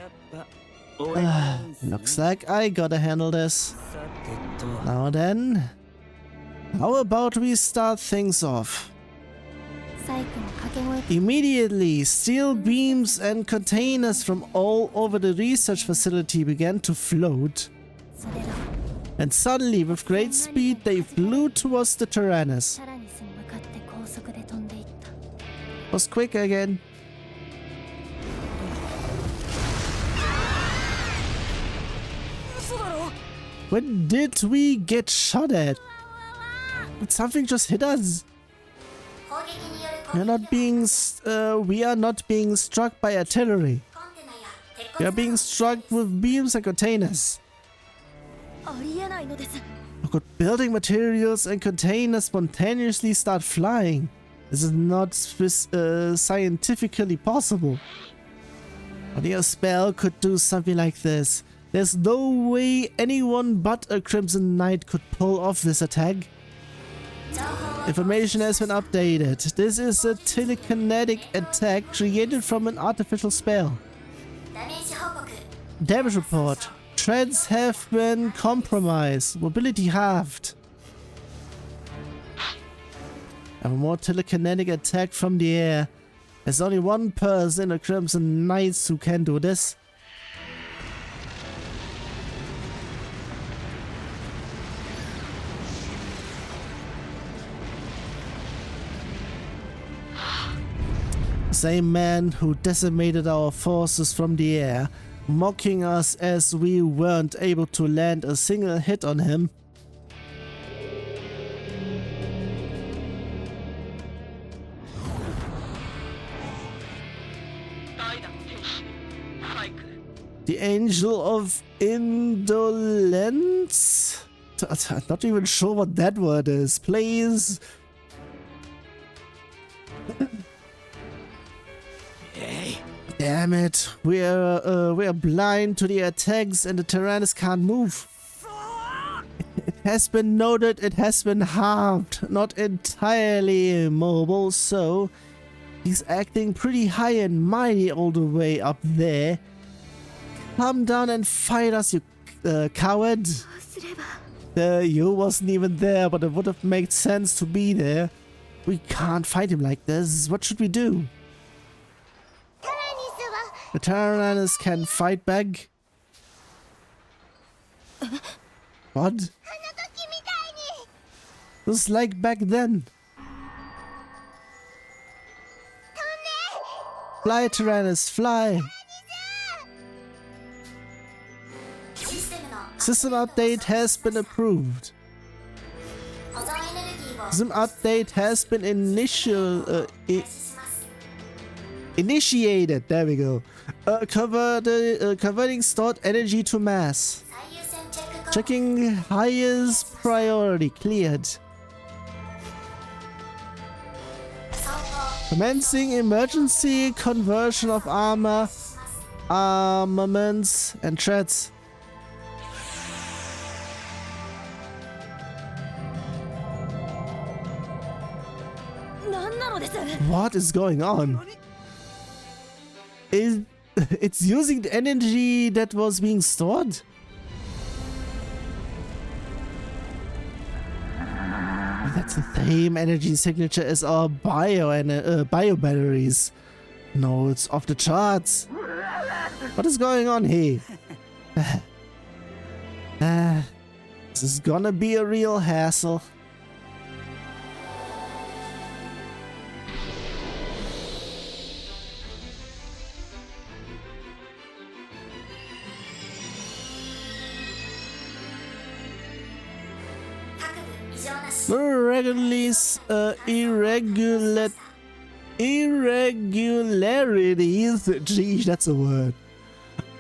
Looks like I gotta handle this. Now then, how about we start things off? Immediately, steel beams and containers from all over the research facility began to float. And suddenly, with great speed, they flew towards the Tyrannus. Was quick again. When did we get shot at? Did something just hit us? We are not being struck by artillery. We are being struck with beams and containers. How could building materials and containers spontaneously start flying? This is not scientifically possible. Only a spell could do something like this. There's no way anyone but a Crimson Knight could pull off this attack. Information has been updated. This is a telekinetic attack created from an artificial spell. Damage report. Treads have been compromised. Mobility halved. A more telekinetic attack from the air. There's only one person in the Crimson Knights who can do this. Same man who decimated our forces from the air, mocking us as we weren't able to land a single hit on him. The Angel of Indolence? I'm not even sure what that word is. Please. Damn it, we're blind to the attacks and the Tyrannus can't move. It has been noted it has been harmed, not entirely immobile, so he's acting pretty high and mighty all the way up there. Come down and fight us, you coward. You wasn't even there, but it would have made sense to be there. We can't fight him like this. What should we do? The Tyrannus can fight back. What? Just like back then. Fly, Tyrannus, fly! System update has been approved. System update has been initiated. There we go. Converting stored energy to mass. Checking highest priority. Cleared. Commencing emergency conversion of armor, armaments, and threats. What is going on? It's using the energy that was being stored? That's the same energy signature as our bio batteries. No, it's off the charts. What is going on here? This is gonna be a real hassle. Irregularities. Geez, that's a word.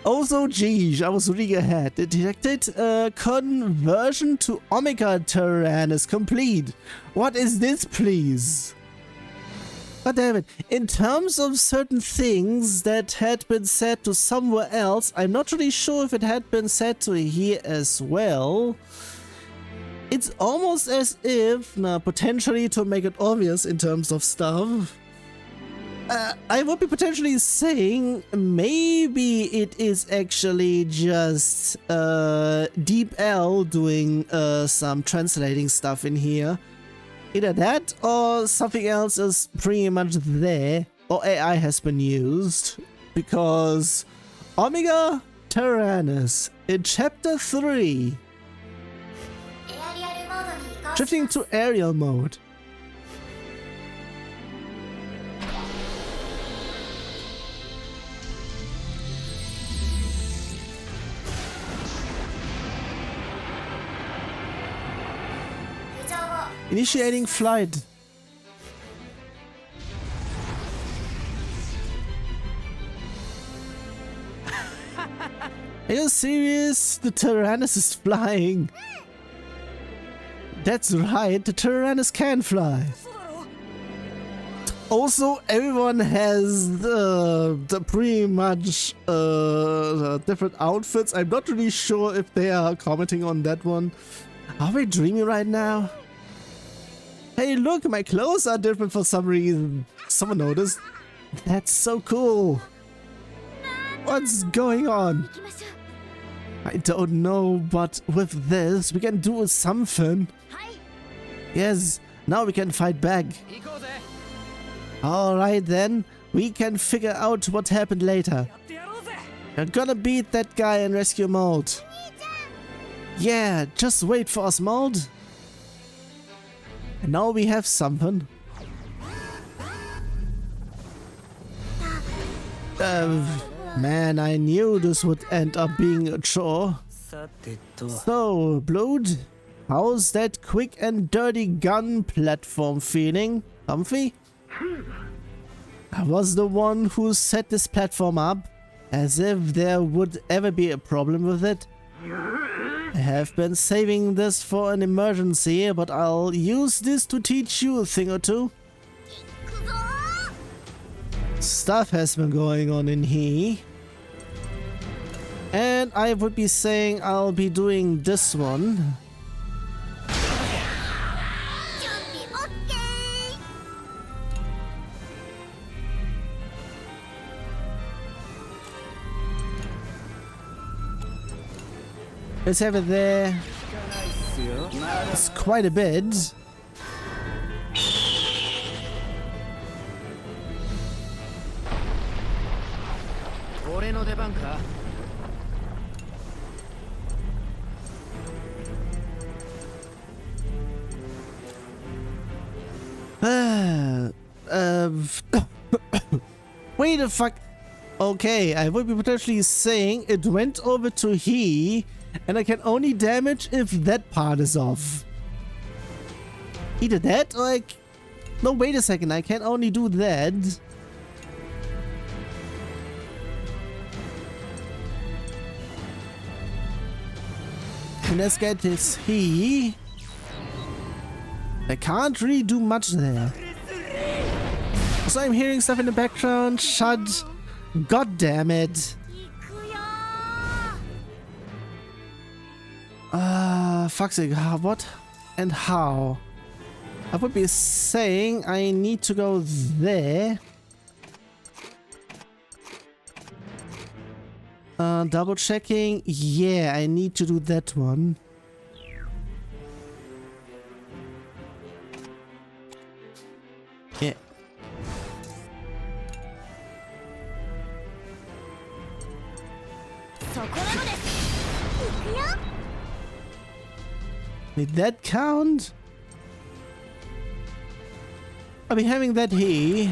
Also, geez, I was reading ahead. It detected conversion to Omega Tyrannus complete. What is this, please? God damn it. In terms of certain things that had been said to somewhere else, I'm not really sure if it had been said to here as well. It's almost as if, potentially to make it obvious in terms of stuff, I would be potentially saying maybe it is actually just Deep L doing some translating stuff in here. Either that or something else is pretty much there, or AI has been used, because Omega Tyrannus in Chapter 3, shifting to aerial mode. Initiating flight. Are you serious? The Tyrannus is flying. That's right, the Tyrannus can fly. Also, everyone has the pretty much different outfits. I'm not really sure if they are commenting on that one. Are we dreaming right now? Hey, look, my clothes are different for some reason. Someone noticed. That's so cool. What's going on? I don't know, but with this, we can do something. Yes, now we can fight back. Alright then, we can figure out what happened later. We're gonna beat that guy in rescue mode. Yeah, just wait for us, mode. And now we have something. Man, I knew this would end up being a chore. So, Blood, how's that quick and dirty gun platform feeling? Comfy? I was the one who set this platform up, as if there would ever be a problem with it. I have been saving this for an emergency, but I'll use this to teach you a thing or two. Stuff has been going on in here. And I would be saying I'll be doing this one. Let's have it there. It's quite a bit. 俺の出番か。Wait a fuck. Okay, I would be potentially saying it went over to he, and I can only damage if that part is off. Either that or like... No, wait a second, I can only do that. And let's get this he. I can't really do much there. So I'm hearing stuff in the background. Shut. God damn it. Fuck's sake. What and how? I would be saying I need to go there. Double checking. Yeah, I need to do that one. Yeah. Did that count? I'll be having that he.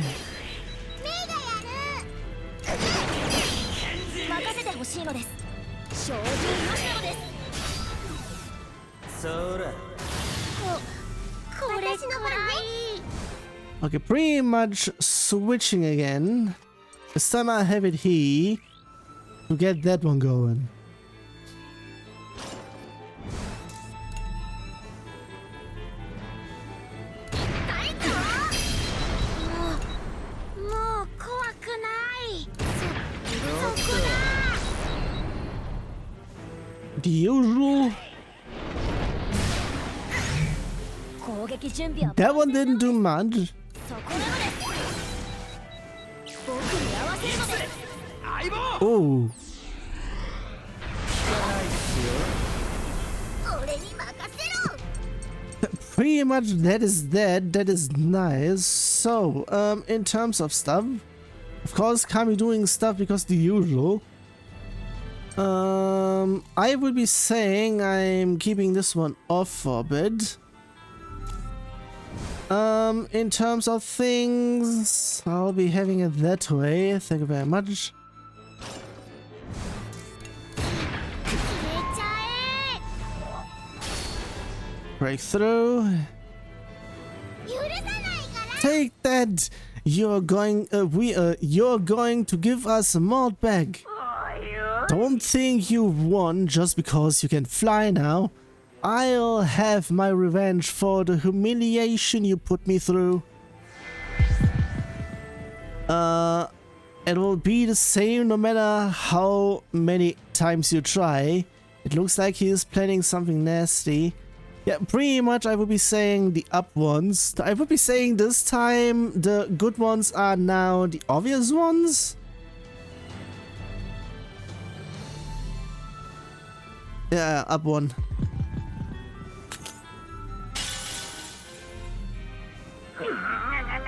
Okay, pretty much switching again. This time I have it he to get that one going. The usual. That one didn't do much. Oh. Pretty much that is that. That is nice. So, in terms of stuff, of course, can't be doing stuff because the usual. I would be saying I'm keeping this one off for a bit. In terms of things, I'll be having it that way. Thank you very much. Breakthrough. Take that. You're going to give us a malt back. Don't think you've won just because you can fly now. I'll have my revenge for the humiliation you put me through. It will be the same no matter how many times you try. It looks like he is planning something nasty. Yeah, pretty much I would be saying the up ones. I would be saying this time the good ones are now the obvious ones. Yeah, up one.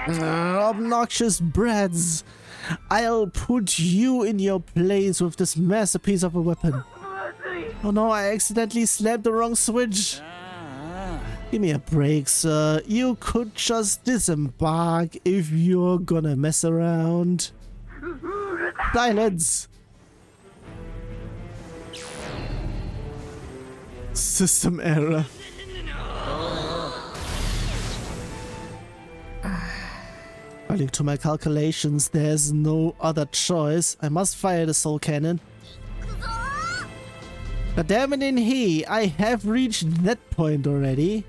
Obnoxious brats. I'll put you in your place with this masterpiece of a weapon. Oh no, I accidentally slapped the wrong switch. Give me a break, sir. You could just disembark if you're gonna mess around. Silence! System error. According to my calculations, there's no other choice. I must fire the soul cannon. God damn it, in he! I have reached that point already.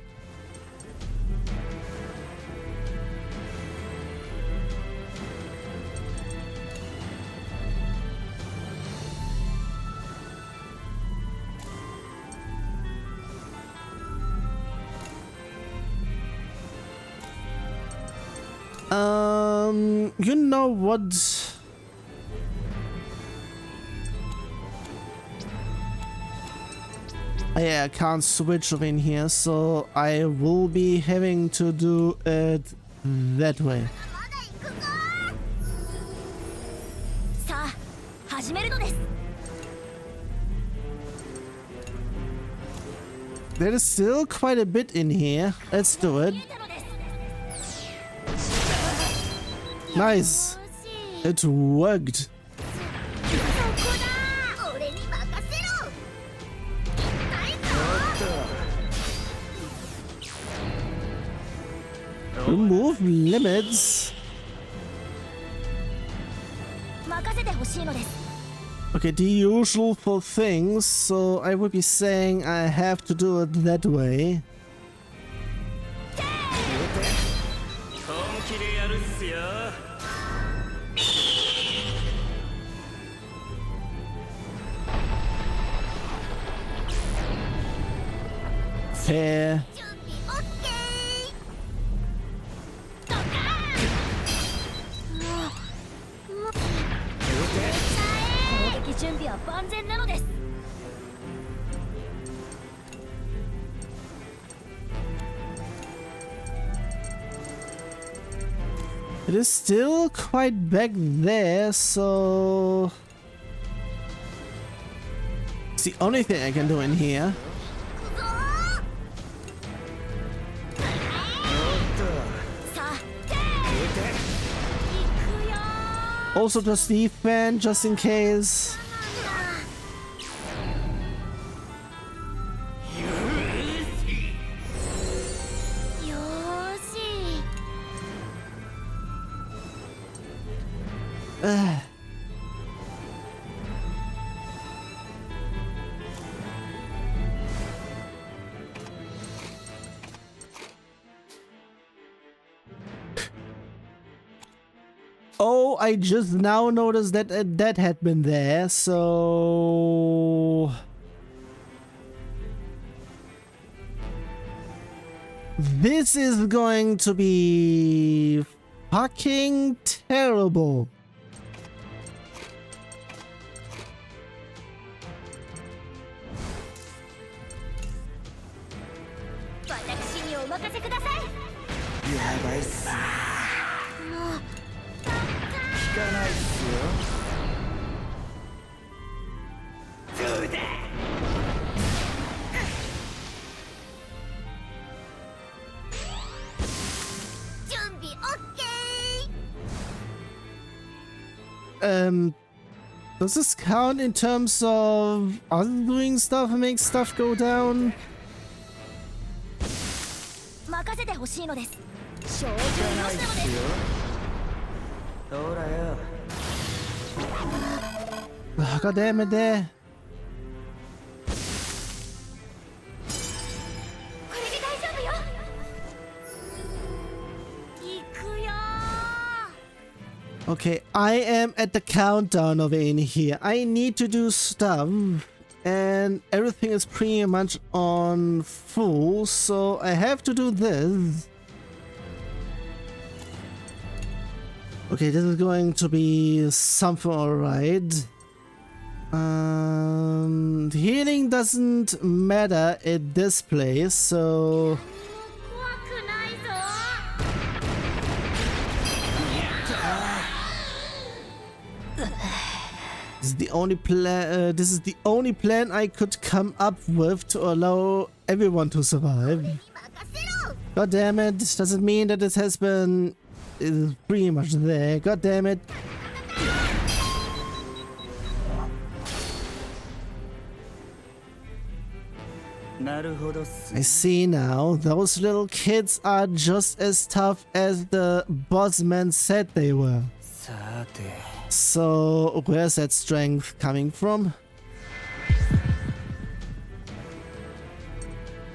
You know what? Yeah, I can't switch up in here, so I will be having to do it that way. 始めるのです。 There is still quite a bit in here. Let's do it. 見えたのです。 Nice. It worked. そこだ。俺に任せろ。ないぞ。 Remove limits. 任せてほしいのです。 Okay, the usual for things, so I would be saying I have to do it that way. 本気でやるっすよ。 Fair. 準備オッケー。ドカーン。攻撃準備は万全なのです。 It is still quite back there, so... It's the only thing I can do in here. さあ、行くよー。 Also just defend, just in case. よーし。 Oh, I just now noticed that that had been there, so... This is going to be fucking terrible. 私にお任せください。やばいっす。もう聞かないっすよ。そうだ。準備オッケー。 Does this count in terms of us doing stuff and make stuff go down? 任せてほしいのです。照準よし聞かないっなのですす。よ。ほらよ。 God damn it there. これで大丈夫よ。行くよー。 Okay, I am at the countdown over in here. I need to do stuff, and everything is pretty much on full, so I have to do this. Okay, this is going to be something alright. Healing doesn't matter at this place, so... 怖くないぞ。 This is the only plan. This is the only plan I could come up with to allow everyone to survive. 任せろ。 God damn it! Does it mean that it has been is pretty much there? God damn it! I see now. Those little kids are just as tough as the boss man said they were. さて。 So, where's that strength coming from?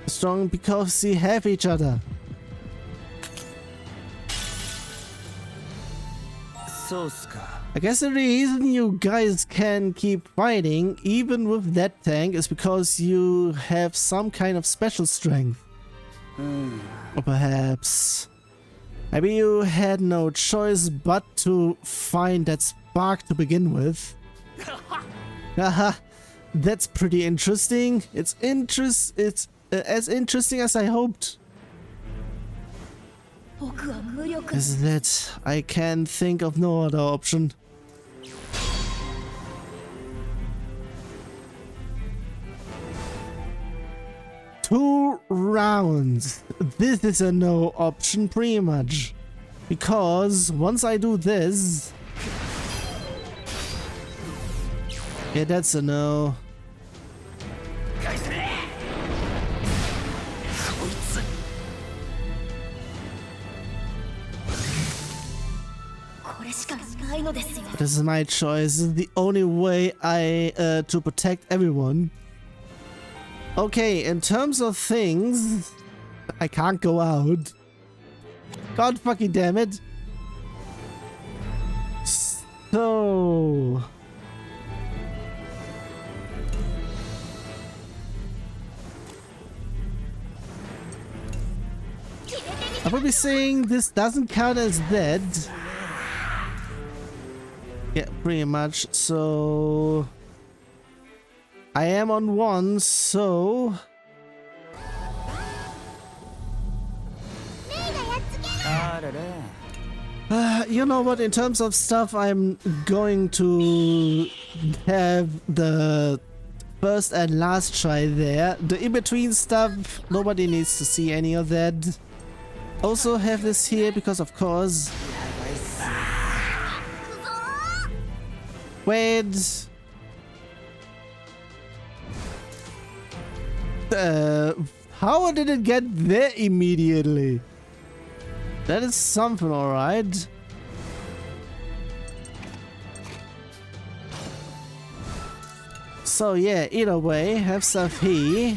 Strong because they have each other. そうっすか。 I guess the reason you guys can keep fighting, even with that tank, is because you have some kind of special strength. Or perhaps... maybe you had no choice but to find that spark to begin with. Haha, that's pretty interesting. It's as interesting as I hoped. 僕は無力。 Isn't it? I can think of no other option. 2 rounds. This is a no option pretty much. Because once I do this... Yeah, that's a no. This is my choice. This is the only way to protect everyone. Okay, in terms of things, I can't go out. God fucking damn it. So... I will be saying this doesn't count as dead. Yeah, pretty much. So... I am on 1, so... You know what, in terms of stuff, I'm going to have the first and last try there. The in-between stuff, nobody needs to see any of that. Also have this here because, of course... Wait... how did it get there immediately? That is something, alright. So yeah, either way, have stuff here.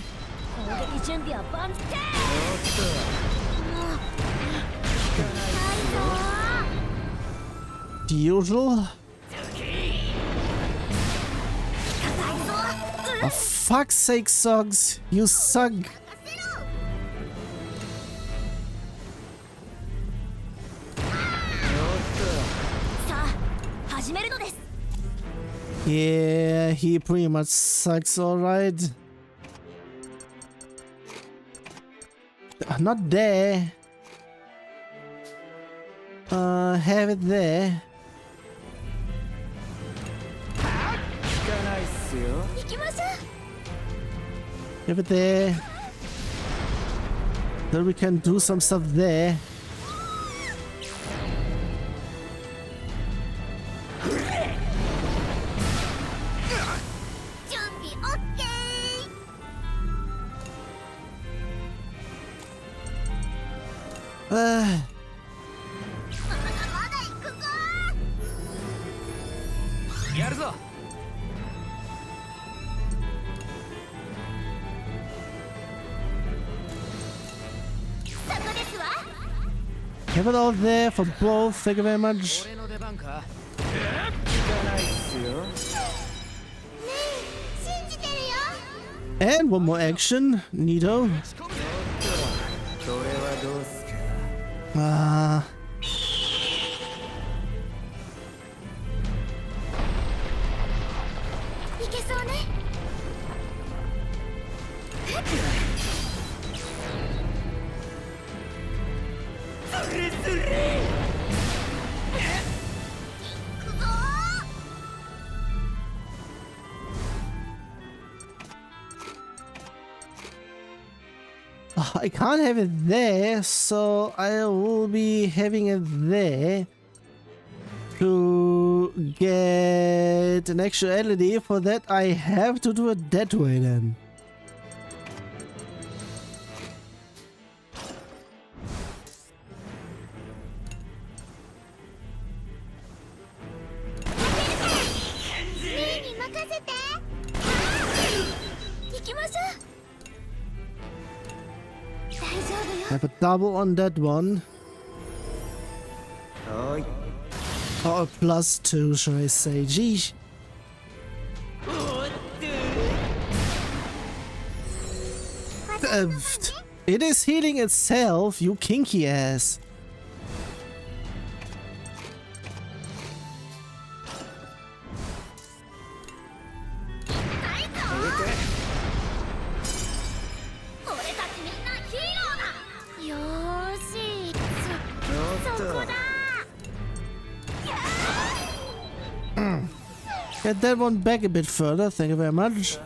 The usual. For fuck's sake, Sogs, you suck. Yeah, he pretty much sucks, alright. Not there. Have it there. Have it there. Then we can do some stuff there. Have it all there for both, thank you very much. And one more action, neato. I can't have it there, so I will be having it there to get an actuality. For that, I have to do it that way then. Have a double on that one. Or a +2, should I say. Geesh. It is healing itself, you kinky ass. Get that one back a bit further, thank you very much.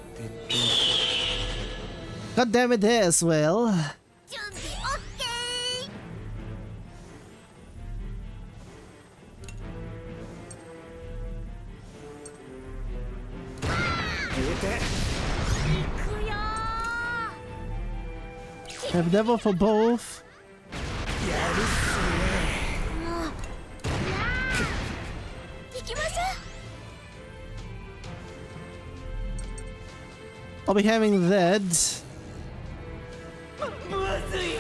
God damn it, there as well. 準備 OK。 行くよ Have never for both. 行きましょ I'll be having that. まずい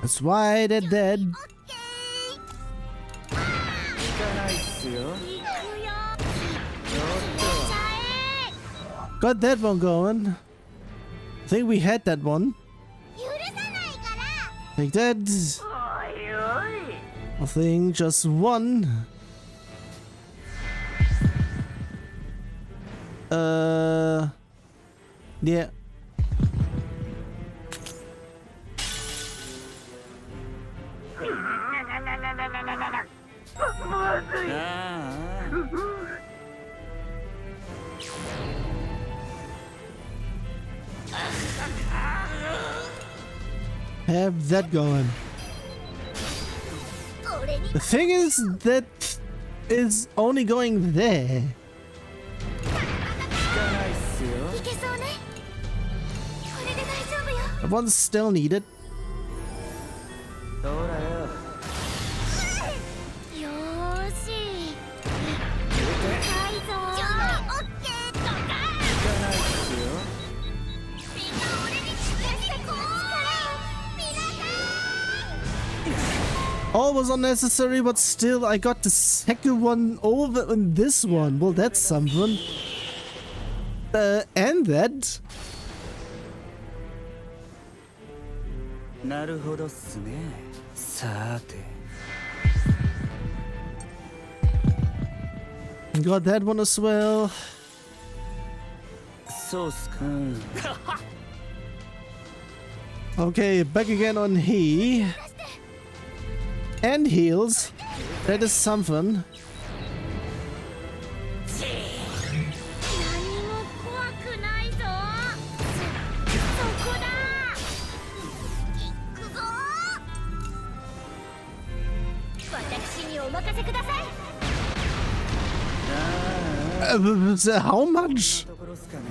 That's why they're dead. う OK。 行かないっすよ 行くよ Got that one going. I think we had that one. 許さないから Take that. おいおい I think just one. Yeah. Have that going. 俺に The thing is that is only going there. 行かないっすよ行けそうねこれで大丈夫よ That one's still needed. ほらよよーし高いぞ準備 OK ドカン行かないっすよみんな俺に期待してこう皆さん All was unnecessary, but still I got the second one over in this one. Well, that's something. And that. なるほどっすねさて Got that one as well. そうっすか Okay, back again on he. And heals. That is something. 何も怖くないぞそこだ行くぞ私にお任せください How much? ところっすかね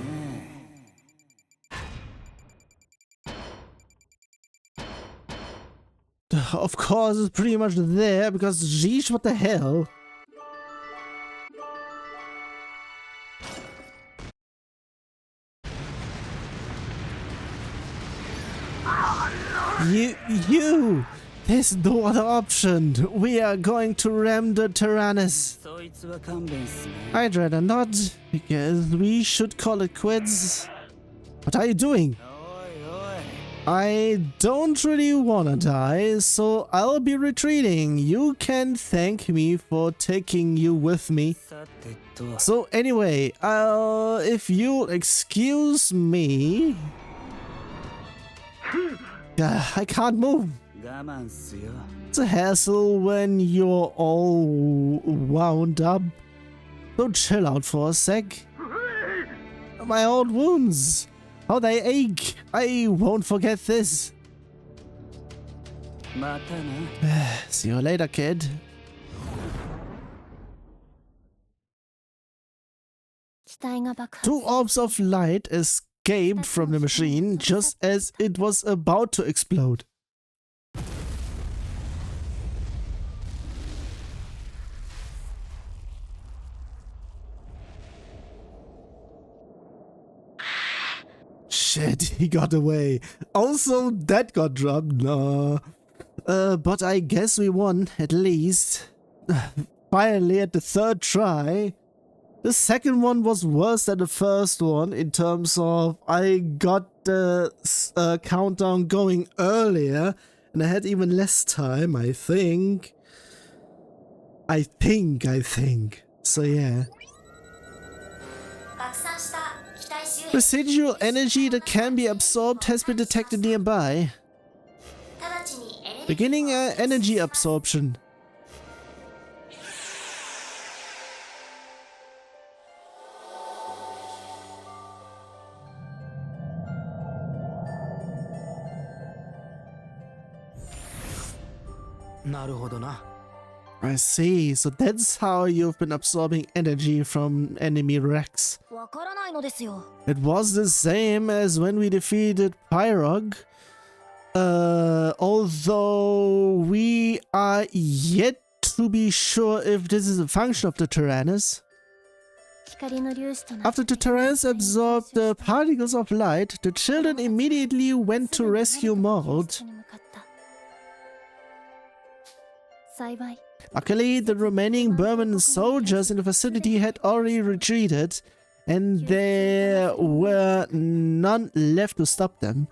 Of course, it's pretty much there because, geez, what the hell? You! There's no other option. We are going to ram the Tyrannus. そいつは勘弁っすね I'd rather not, because we should call it quits. What are you doing? おいおい I don't really wanna die, so I'll be retreating. You can thank me for taking you with me. さてと So anyway, if you'll excuse me... I can't move. 我慢っすよ It's a hassle when you're all wound up. So chill out for a sec. My old wounds. How they ache. I won't forget this. またな See you later, kid. 機体が爆発 Two orbs of light escaped from the machine just as it was about to explode. Shit, he got away. Also, that got dropped. No. But I guess we won, at least. Finally, at the third try. The second one was worse than the first one in terms of I got the countdown going earlier and I had even less time, I think. I think. So yeah. 爆散した機体周辺 Residual energy that can be absorbed has been detected nearby. 直ちにエネルギー Beginning energy absorption. なるほどな。 I see. So that's how you've been absorbing energy from enemy wrecks. わからないのですよ。 It was the same as when we defeated Pyrog. Although we are yet to be sure if this is a function of the Tyrannus. 光の粒子となって After the Tyrannus absorbed the particles of light, the children immediately went to rescue Mold. に向かった。幸い Luckily, the remaining Burman soldiers in the facility had already retreated, and there were none left to stop them.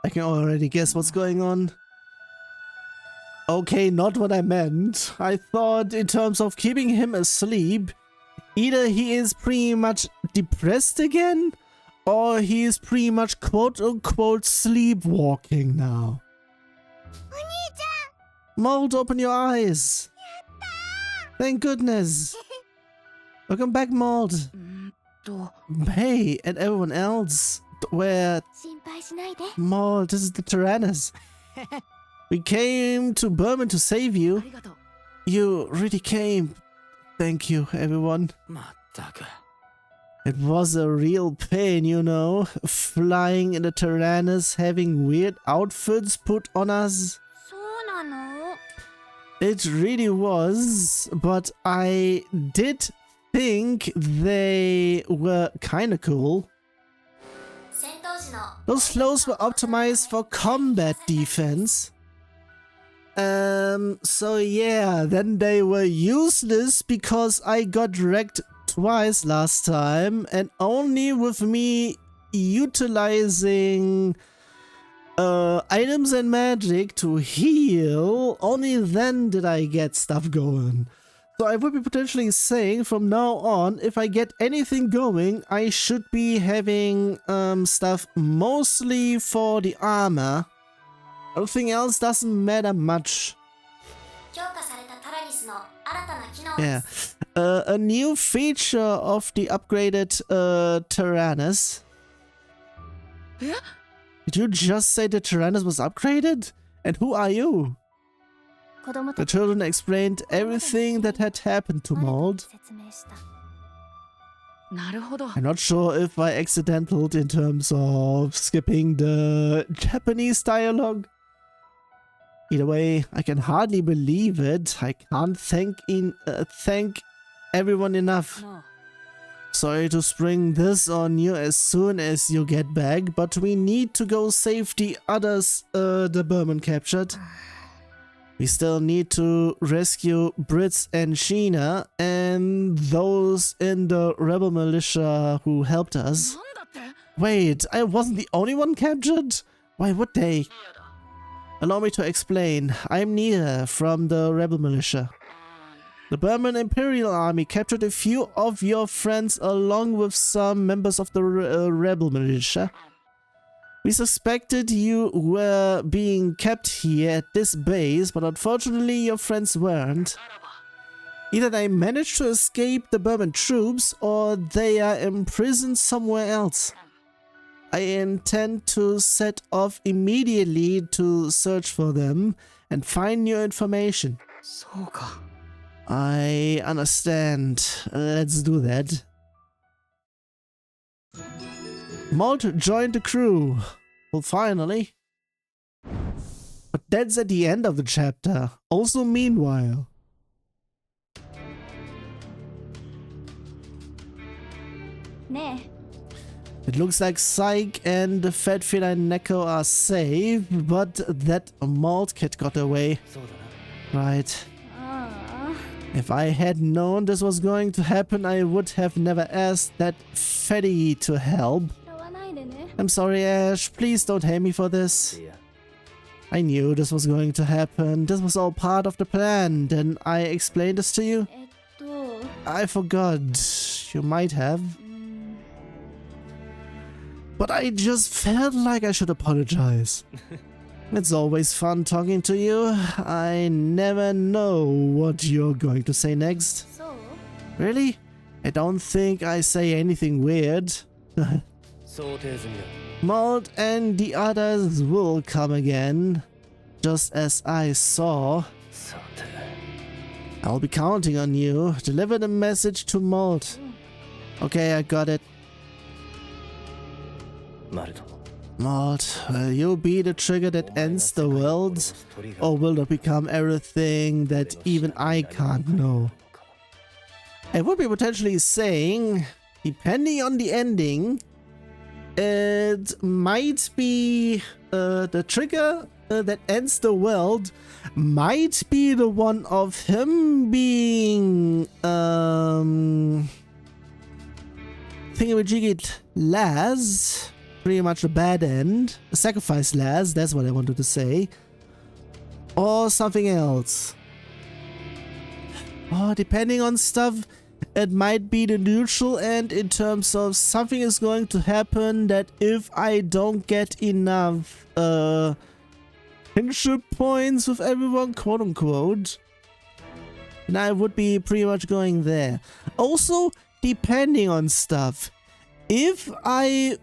I can already guess what's going on. Okay, not what I meant. I thought in terms of keeping him asleep, either he is pretty much depressed again, or he is pretty much quote-unquote sleepwalking now. Mold, open your eyes. Thank goodness. Welcome back, Mold. Hey, and everyone else. Where 心配しないで。 Mold, this is the Tyrannus. We came to Burman to save you. ありがとう。 You really came. Thank you, everyone. まったく。 It was a real pain, you know, flying in the Tyrannus, having weird outfits put on us. そうなの？ It really was, but I did think they were kinda cool. 戦闘時の Those flows were optimized for combat defense. So yeah, then they were useless because I got wrecked twice last time, and only with me utilizing items and magic to heal, only then did I get stuff going. So I would be potentially saying from now on, if I get anything going, I should be having stuff mostly for the armor. Everything else doesn't matter much. 強化されたタラニスの新たな機能 Yeah. です。 A new feature of the upgraded Tyrannus. Yeah? Did you just say the Tyrannus was upgraded? And who are you? 子供 The たち children explained everything that had happened to に Mold. 説明した。なるほど。 I'm not sure if I accidentaled in terms of skipping the Japanese dialogue. Either way, I can hardly believe it. I can't thank everyone enough. なあ Sorry to spring this on you as soon as you get back, but we need to go save the others the Burman captured. We still need to rescue Brits and Sheena and those in the rebel militia who helped us. なんだって？ Wait, I wasn't the only one captured? Why would they? Allow me to explain. I'm Nia from the rebel militia. The Burman Imperial Army captured a few of your friends along with some members of the rebel militia. We suspected you were being kept here at this base, but unfortunately your friends weren't. Either they managed to escape the Burman troops, or they are imprisoned somewhere else. I intend to set off immediately to search for them and find new information. そうか。 I understand. Let's do that. Malt joined the crew. Well, finally. But that's at the end of the chapter. Also, meanwhile.ね It looks like Psyche and the fat feline Neko are safe, but that Malt kid got away. そうだな。 Right. え。ああ。 If I had known this was going to happen, I would have never asked that fatty to help. 拾わないでね。 I'm sorry, Ash. Please don't hate me for this. いや、 I knew this was going to happen. This was all part of the plan. Didn't I explain this to you? と、 I forgot. You might have. But I just felt like I should apologize. It's always fun talking to you. I never know what you're going to say next. そう？ Really? I don't think I say anything weird. 想定済みだ。 Malt and the others will come again, just as I saw. さて I'll be counting on you. Deliver the message to Malt. Okay, I got it. マルト Malt, will you be the trigger that ends the world? Or will it become everything that even I can't know? I would be potentially saying, depending on the ending, it might be the trigger that ends the world might be the one of him being thingamajiggy Laz, pretty much a bad end, a sacrifice Laz, that's what I wanted to say, or something else. Oh, depending on stuff, it might be the neutral end in terms of something is going to happen that if I don't get enough kinship points with everyone, quote unquote, then I would be pretty much going there. Also, depending on stuff, if I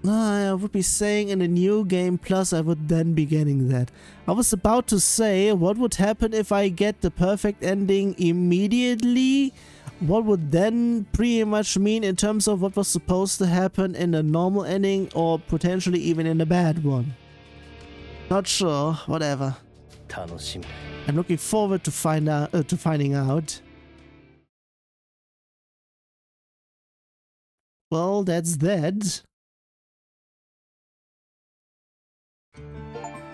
would be saying in a new game plus, I would then be getting that. I was about to say what would happen if I get the perfect ending immediately. What would then pretty much mean in terms of what was supposed to happen in the normal ending or potentially even in the bad one. Not sure, whatever. 楽しみ I'm looking forward to finding out. Well, that's that.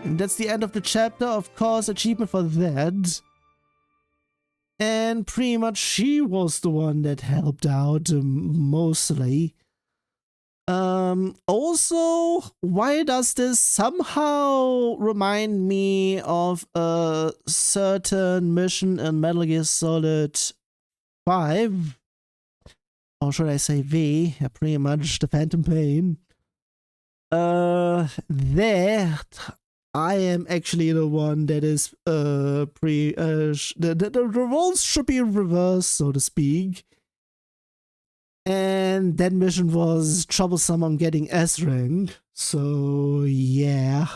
And that's the end of the chapter, of course, achievement for that. And pretty much she was the one that helped out mostly. Also, why does this somehow remind me of a certain mission in Metal Gear Solid 5? Or should I say V? Yeah, pretty much the Phantom Pain. There, I am actually the one that is the roles should be in reverse, so to speak. And that mission was troublesome on getting S rank. So yeah.